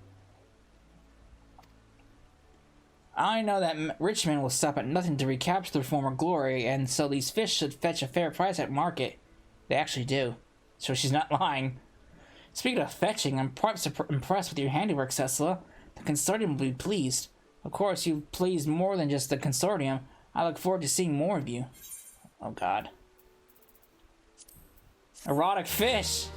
I know that rich men will stop at nothing to recapture their former glory, and so these fish should fetch a fair price at market. They actually do. So she's not lying. Speaking of fetching, I'm quite impressed with your handiwork, Cecila. The consortium will be pleased. Of course, you've pleased more than just the consortium. I look forward to seeing more of you. Oh god. Erotic fish!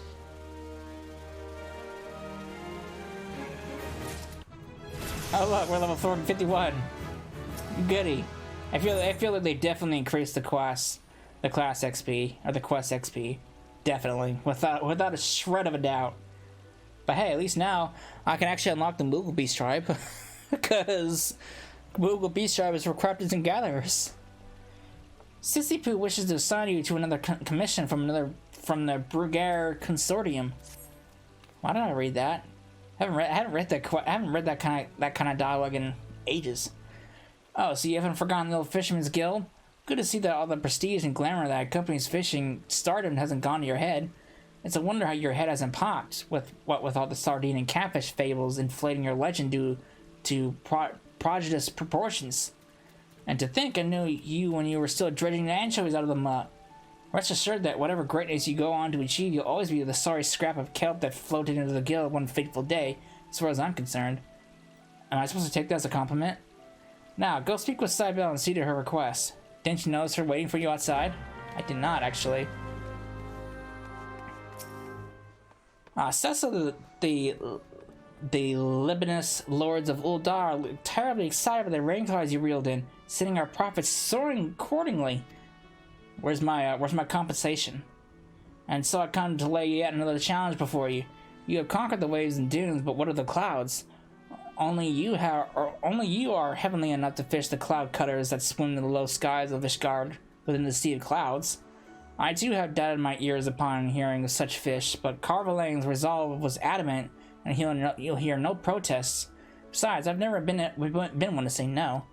Oh look, we're level 451. Goody. I feel like they definitely increased the class XP, or the quest XP. Definitely, without a shred of a doubt. But hey, at least now I can actually unlock the Moogle Beast tribe, because Moogle Beast tribe is for crafters and gatherers. Sissy Poo wishes to assign you to another commission from the Bruguière consortium. Why did I read that? I haven't read that kind of dialogue in ages. Oh, so you haven't forgotten the old Fisherman's Guild? Good to see that all the prestige and glamour that accompanies fishing stardom hasn't gone to your head. It's a wonder how your head hasn't popped, with all the sardine and catfish fables inflating your legend due to prodigious proportions. And to think I knew you when you were still dredging the anchovies out of the mud. Rest assured that whatever greatness you go on to achieve, you'll always be the sorry scrap of kelp that floated into the guild one fateful day, as far as I'm concerned. Am I supposed to take that as a compliment? Now, go speak with Cybele and see to her request. Didn't you notice her waiting for you outside? I did not, actually. Cecil, the libidinous lords of Uldar look terribly excited by the rain clouds you reeled in, sending our profits soaring accordingly. Where's my compensation? And so I come to lay yet another challenge before you. You have conquered the waves and dunes, but what are the clouds? Only you are heavenly enough to fish the cloud cutters that swim in the low skies of Ishgard within the sea of clouds. I too have doubted my ears upon hearing of such fish, but Carvalang's resolve was adamant, and he'll hear no protests. Besides, I've never been one to say no.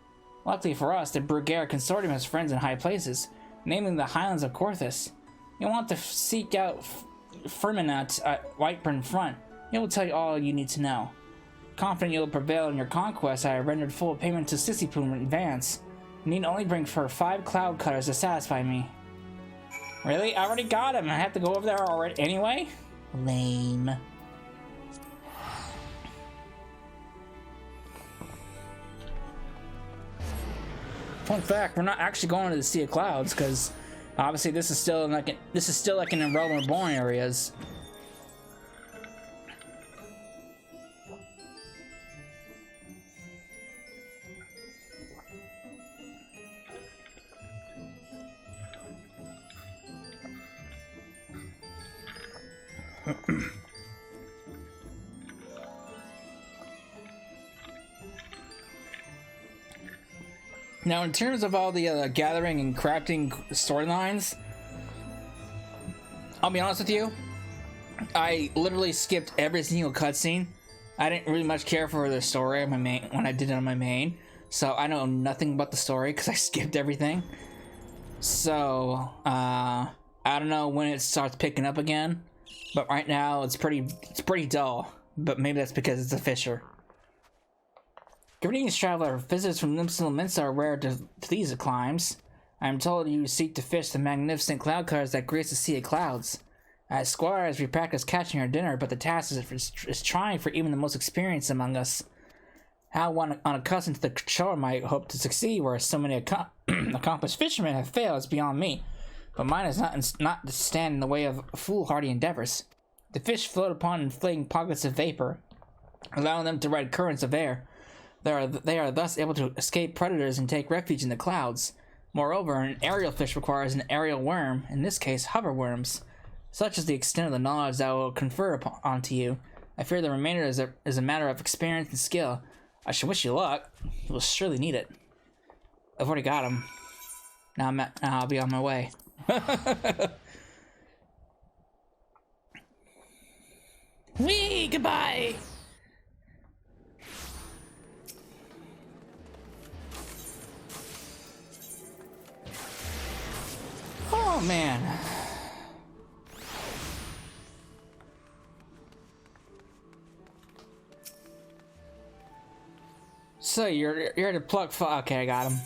Luckily for us, the Bruguière consortium has friends in high places, namely the Highlands of Corthus. You'll want to seek out Firminat at Whiteburn Front. He will tell you all you need to know. Confident you'll prevail in your conquest, I have rendered full payment to Sissy in advance. You need only bring her 5 cloud cutters to satisfy me. Really? I already got him. I have to go over there already anyway? Lame. Fun fact, we're not actually going to the Sea of Clouds because obviously this is still like in Realm Reborn areas. Now, in terms of all the gathering and crafting storylines, I'll be honest with you, I literally skipped every single cutscene. I didn't really much care for the story on my main when I did it on my main, so I know nothing about the story because I skipped everything. So I don't know when it starts picking up again, but right now it's pretty dull. But maybe that's because it's a Fisher. Greetings, traveler. Visitors from Limson Laments are rare to these climes. I am told you seek to fish the magnificent cloud cutters that grace the sea of clouds. As squires, we practice catching our dinner, but the task is trying for even the most experienced among us. How one unaccustomed to the shore might hope to succeed, where so many accomplished fishermen have failed, is beyond me. But mine is not to stand in the way of foolhardy endeavors. The fish float upon inflating pockets of vapor, allowing them to ride currents of air. They are thus able to escape predators and take refuge in the clouds. Moreover, an aerial fish requires an aerial worm, in this case hover worms. Such is the extent of the knowledge that I will confer onto you. I fear the remainder is a matter of experience and skill. I should wish you luck. You will surely need it. I've already got him. Now I'll be on my way. Whee! Goodbye! Oh man. So you're to pluck okay, I got him.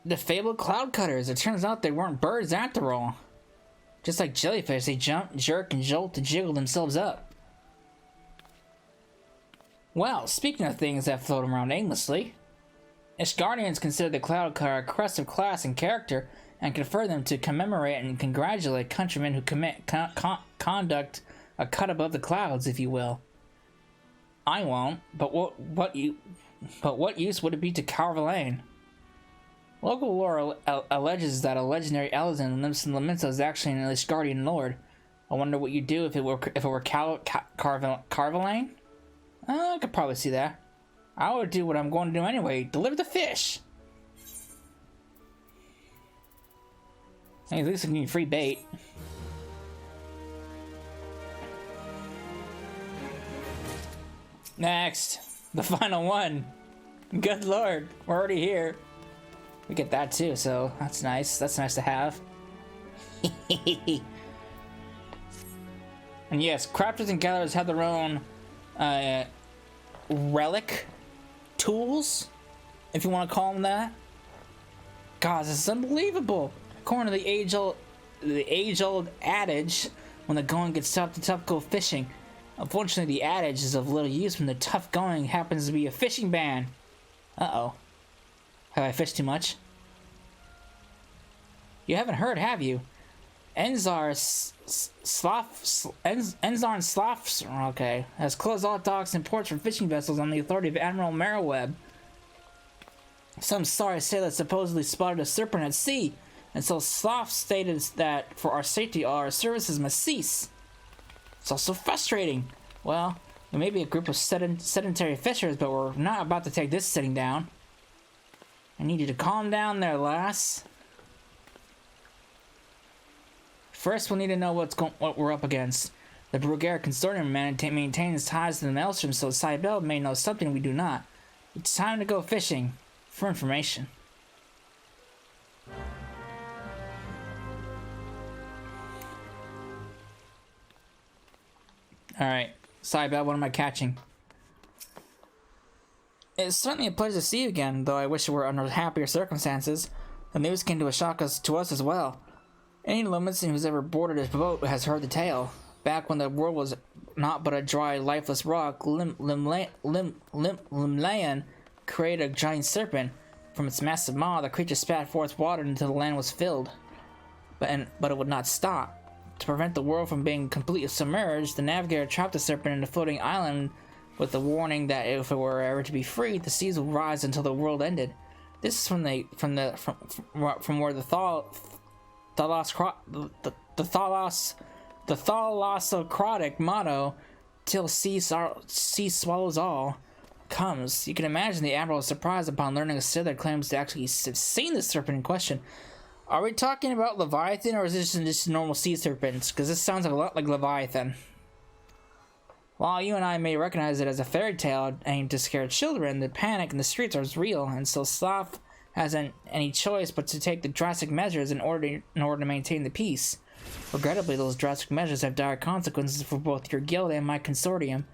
The fabled cloud cutters. It turns out they weren't birds after all. Just like jellyfish, they jump, jerk, and jolt to jiggle themselves up. Well, speaking of things that float around aimlessly, Ishgardians consider the cloud cutter a crest of class and character, and confer them to commemorate and congratulate countrymen who commit conduct a cut above the clouds, if you will. I won't, but what use would it be to Carvalane? Local lore alleges that a legendary Elizan in Limson Lamento is actually an Ishgardian lord. I wonder what you'd do if it were Carvalane? I could probably see that. I would do what I'm going to do anyway. Deliver the fish! Hey, at least I can get free bait. Next! The final one! Good lord, we're already here. We get that too, so that's nice. That's nice to have. And yes, crafters and gatherers have their own relic tools, if you want to call them that. God, this is unbelievable. According to the age-old adage, when the going gets tough, the tough go fishing. Unfortunately, the adage is of little use when the tough going happens to be a fishing ban. Uh-oh. Have I fished too much? You haven't heard, have you? Enzar and Sloths, okay, has closed all docks and ports for fishing vessels on the authority of Admiral Merroweb. Some sorry sailor supposedly spotted a serpent at sea, and so Sloth stated that for our safety all our services must cease. It's also frustrating. Well, we may be a group of sedentary fishers, but we're not about to take this sitting down. I need you to calm down there, lass. First, we'll need to know what we're up against. The Bruguera Consortium maintains ties to the Maelstrom, so Cybele may know something we do not. It's time to go fishing. For information. Alright, Cybele, what am I catching? It's certainly a pleasure to see you again, though I wish it were under happier circumstances. The news came to a shock to us as well. Any Lumicine who's ever boarded a boat has heard the tale. Back when the world was not but a dry, lifeless rock, Limlayan created a giant serpent. From its massive maw, the creature spat forth water until the land was filled. But it would not stop. To prevent the world from being completely submerged, the navigator trapped the serpent in a floating island with the warning that if it were ever to be freed, the seas would rise until the world ended. This is from where the thalassocratic motto, "Till sea swallows all," comes. You can imagine the Admiral's surprise upon learning a sailor claims to actually have seen the serpent in question. Are we talking about Leviathan, or is this just a normal sea serpent? Because this sounds a lot like Leviathan. While you and I may recognize it as a fairy tale aimed to scare children, the panic in the streets is real, and so Slav hasn't any choice but to take the drastic measures in order to maintain the peace. Regrettably, those drastic measures have dire consequences for both your guild and my consortium,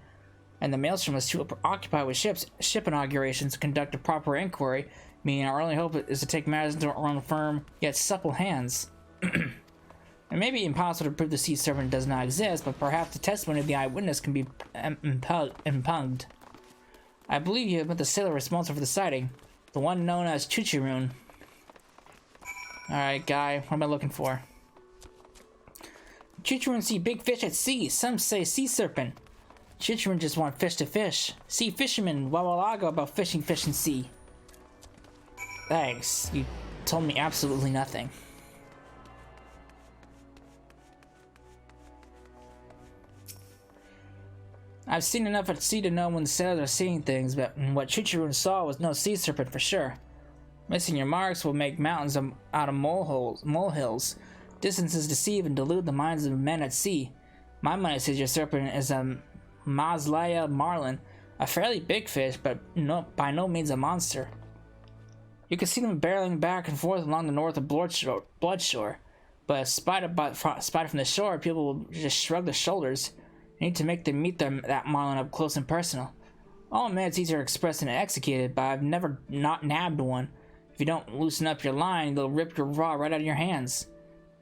and the Maelstrom is too occupied with ship inaugurations to conduct a proper inquiry, meaning our only hope is to take matters into our own firm, yet supple hands. It may be impossible to prove the sea serpent does not exist, but perhaps the testimony of the eyewitness can be impugned. I believe you have met the sailor responsible for the sighting, the one known as Chuchurun. Alright, guy, what am I looking for? Chuchurun see big fish at sea. Some say sea serpent. Chuchurun just want fish to fish. See fishermen Wawalago about fishing fish in sea. Thanks. You told me absolutely nothing. I've seen enough at sea to know when the sailors are seeing things, but what Chuchurun saw was no sea serpent for sure. Missing your marks will make mountains out of molehills. Distances deceive and delude the minds of men at sea. My mind says your serpent is a Mazlaya marlin, a fairly big fish, but by no means a monster. You can see them barreling back and forth along the north of Bloodshore, but spied from the shore, people will just shrug their shoulders. You need to make them meet that marlin up close and personal. I'll admit it's easier expressed than executed, but I've never not nabbed one. If you don't loosen up your line, they'll rip your raw right out of your hands.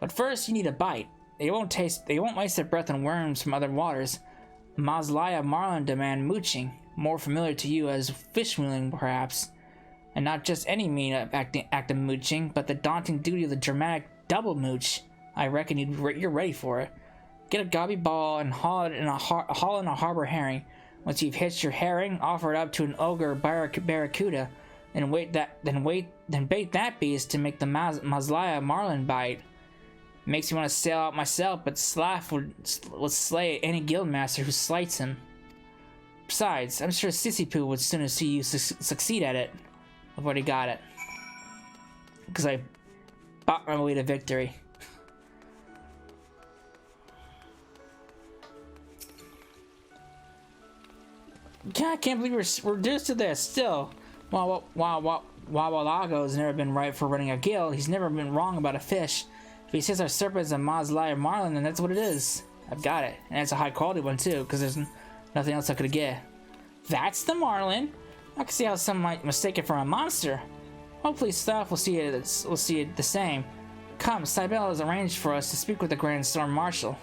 But first, you need a bite. They won't waste their breath on worms from other waters. Mazlaya marlin demand mooching, more familiar to you as fishwheeling, perhaps. And not just any mean act of mooching, but the daunting duty of the dramatic double mooch. I reckon you're ready for it. Get a gobby ball and haul in a harbor herring. Once you've hitched your herring, offer it up to an ogre barracuda, and bait that beast to make the Mazlaya marlin bite. Makes me want to sail out myself, but Slav would slay any guildmaster who slights him. Besides, I'm sure Sissipoo would sooner see you succeed at it. I've already got it. Because I bought my way to victory. God, I can't believe we're reduced to this still. While Wawalago's never been right for running a guild, he's never been wrong about a fish. If he says our serpent is a Mazlaya marlin, then that's what it is. I've got it. And it's a high quality one too, because there's nothing else I could get. That's the marlin. I can see how some might mistake it for a monster. Hopefully staff will see it the same. Come, Cybele has arranged for us to speak with the Grand Storm Marshal.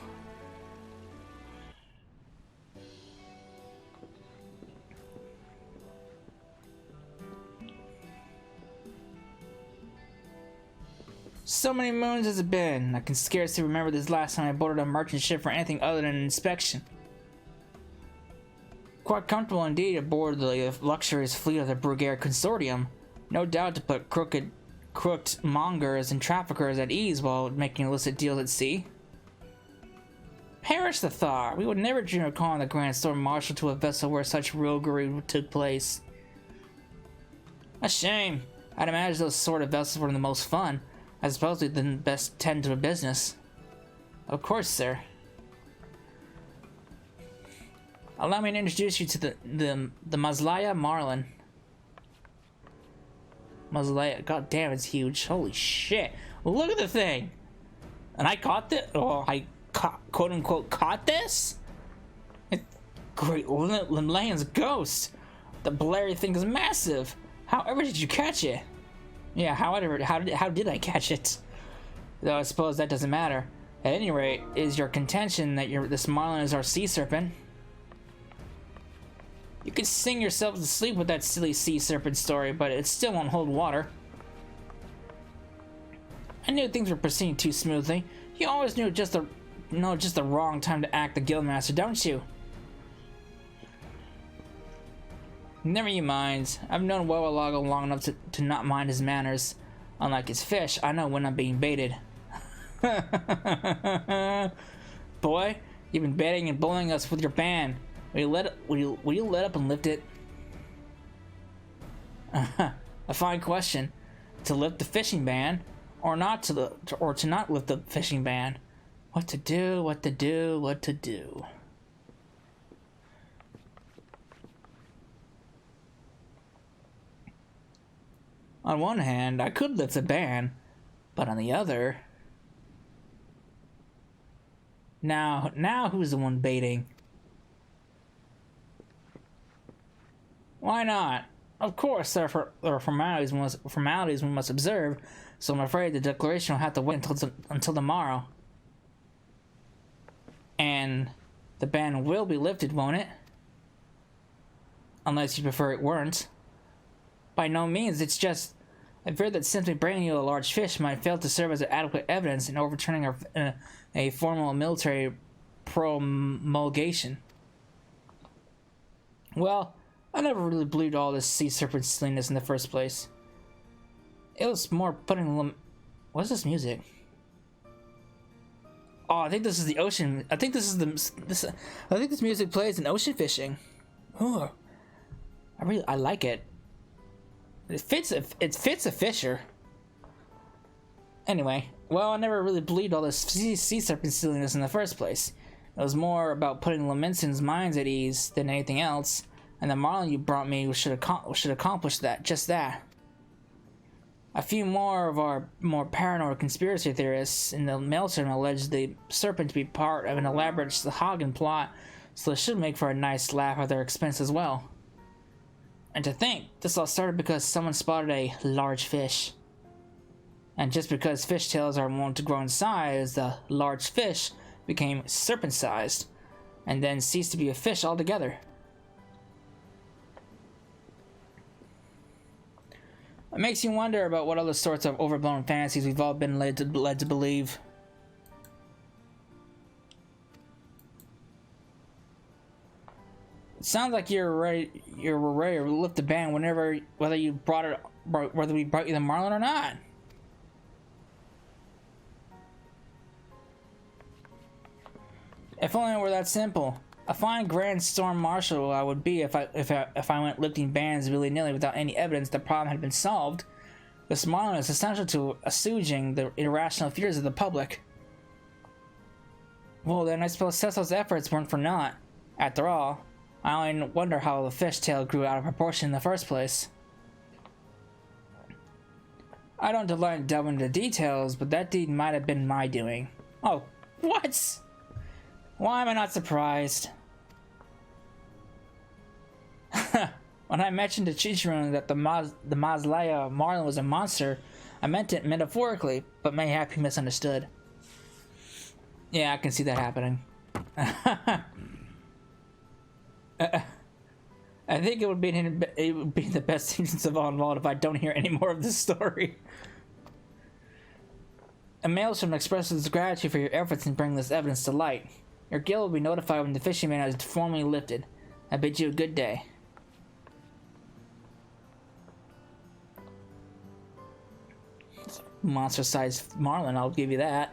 So many moons has it been. I can scarcely remember this last time I boarded a merchant ship for anything other than an inspection. Quite comfortable indeed aboard the luxurious fleet of the Brugaire Consortium. No doubt to put crooked mongers and traffickers at ease while making illicit deals at sea. Perish the thought! We would never dream of calling the Grand Storm Marshal to a vessel where such roguery took place. A shame. I'd imagine those sort of vessels were the most fun. I suppose we didn't best tend to a business. Of course, sir. Allow me to introduce you to the Mazlaya marlin. Mazlaya, god damn, it's huge. Holy shit. Look at the thing! And I caught this? Oh, I quote unquote caught this? It's great Limlayan's ghost. The blurry thing is massive. However did you catch it? Yeah, how did I catch it? Though I suppose that doesn't matter. At any rate, is your contention that this marlin is our sea serpent? You could sing yourself to sleep with that silly sea serpent story, but it still won't hold water. I knew things were proceeding too smoothly. You always knew just the wrong time to act the guildmaster, don't you? Never you mind. I've known Wawalago long enough to not mind his manners. Unlike his fish, I know when I'm being baited. Boy, you've been baiting and bullying us with your ban. Will you let up and lift it? A fine question. To lift the fishing ban, or not to not lift the fishing ban. What to do, what to do, what to do. On one hand, I could lift the ban, but on the other... Now who's the one baiting? Why not? Of course, there are formalities we must observe, so I'm afraid the declaration will have to wait until tomorrow. And the ban will be lifted, won't it? Unless you prefer it weren't. By no means, it's just... I fear that simply bringing you a large fish might fail to serve as adequate evidence in overturning a formal military promulgation. Well, I never really believed all this sea serpent silliness in the first place. It was more putting them... What's this music? Oh, I think this is the ocean. I think this music plays in ocean fishing. Ooh, I like it. It fits a fisher. Anyway, well, I never really believed all this sea serpent silliness in the first place. It was more about putting Lamentson's minds at ease than anything else, and the marlin you brought me should accomplish just that. A few more of our more paranoid conspiracy theorists in the maelstrom allege the serpent to be part of an elaborate Hagen plot, so it should make for a nice laugh at their expense as well. And to think, this all started because someone spotted a large fish. And just because fish tails are wont to grow in size, the large fish became serpent-sized, and then ceased to be a fish altogether. It makes you wonder about what other sorts of overblown fantasies we've all been led to believe. It sounds like you're ready to lift the ban whether we brought you the marlin or not. If only it were that simple. A fine Grand Storm Marshal I would be if I went lifting bans willy-nilly without any evidence the problem had been solved. This marlin is essential to assuaging the irrational fears of the public. Well, then I suppose Cecil's efforts weren't for naught. After all, I only wonder how the fishtail grew out of proportion in the first place. I don't delight in delving into details, but that deed might have been my doing. Oh, what? Why am I not surprised? When I mentioned to Chichirun that the Mazlaya marlin was a monster, I meant it metaphorically, but may have been misunderstood. Yeah, I can see that happening. I think it would be the best things of all involved if I don't hear any more of this story. A maelstrom expresses gratitude for your efforts in bringing this evidence to light. Your guild will be notified when the fishing ban is formally lifted. I bid you a good day. Monster-sized marlin, I'll give you that.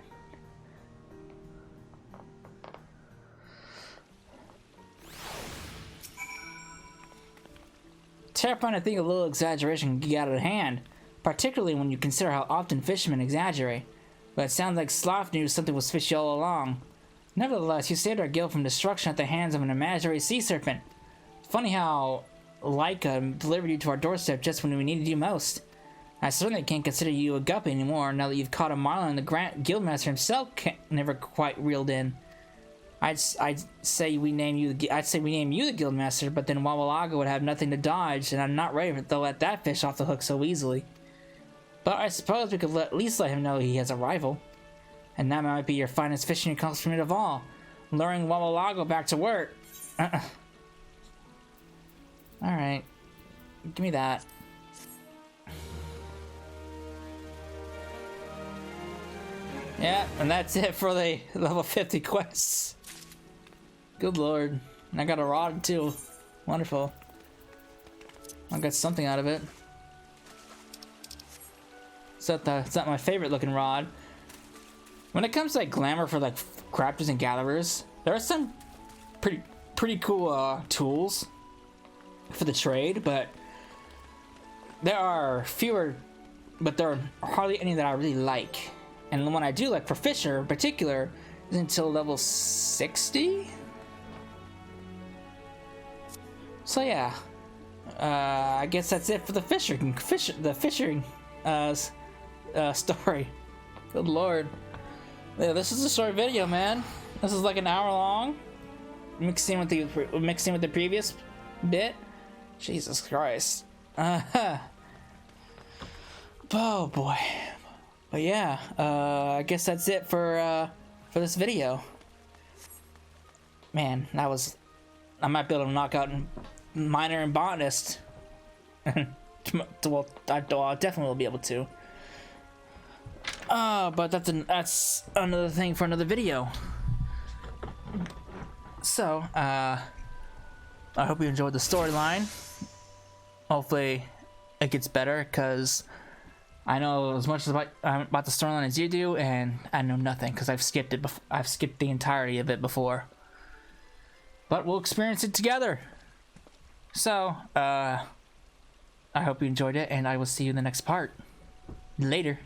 Terrifying to think a little exaggeration can get out of hand, particularly when you consider how often fishermen exaggerate. But it sounds like Sloth knew something was fishy all along. Nevertheless, you saved our guild from destruction at the hands of an imaginary sea serpent. Funny how Laika delivered you to our doorstep just when we needed you most. I certainly can't consider you a guppy anymore now that you've caught a marlin the guildmaster himself never quite reeled in. I'd say we name you the guildmaster, but then Wawalaga would have nothing to dodge, and I'm not ready to let that fish off the hook so easily. But I suppose we could at least let him know he has a rival. And that might be your finest fishing accomplishment of all, luring Wawalago back to work. Alright. Give me that. Yeah, and that's it for the level 50 quests. Good lord. And I got a rod too. Wonderful. I got something out of it. It's not my favorite looking rod. When it comes to like glamour for like crafters and gatherers, there are some pretty cool tools for the trade, but there are fewer, but there are hardly any that I really like. And the one I do like for Fisher in particular is until level 60. So yeah, I guess that's it for the fishing story. Good lord. Yeah, this is a short video, man. This is like an hour long, mixing with the previous bit. Jesus Christ. Oh boy. But yeah, I guess that's it for this video. Man, I might be able to knock out Miner and Botanist. Well, I definitely will be able to. But that's another thing for another video. So, I hope you enjoyed the storyline. Hopefully, it gets better, because I know as much about the storyline as you do, and I know nothing because I've skipped it. I've skipped the entirety of it before. But we'll experience it together. So, I hope you enjoyed it, and I will see you in the next part. Later.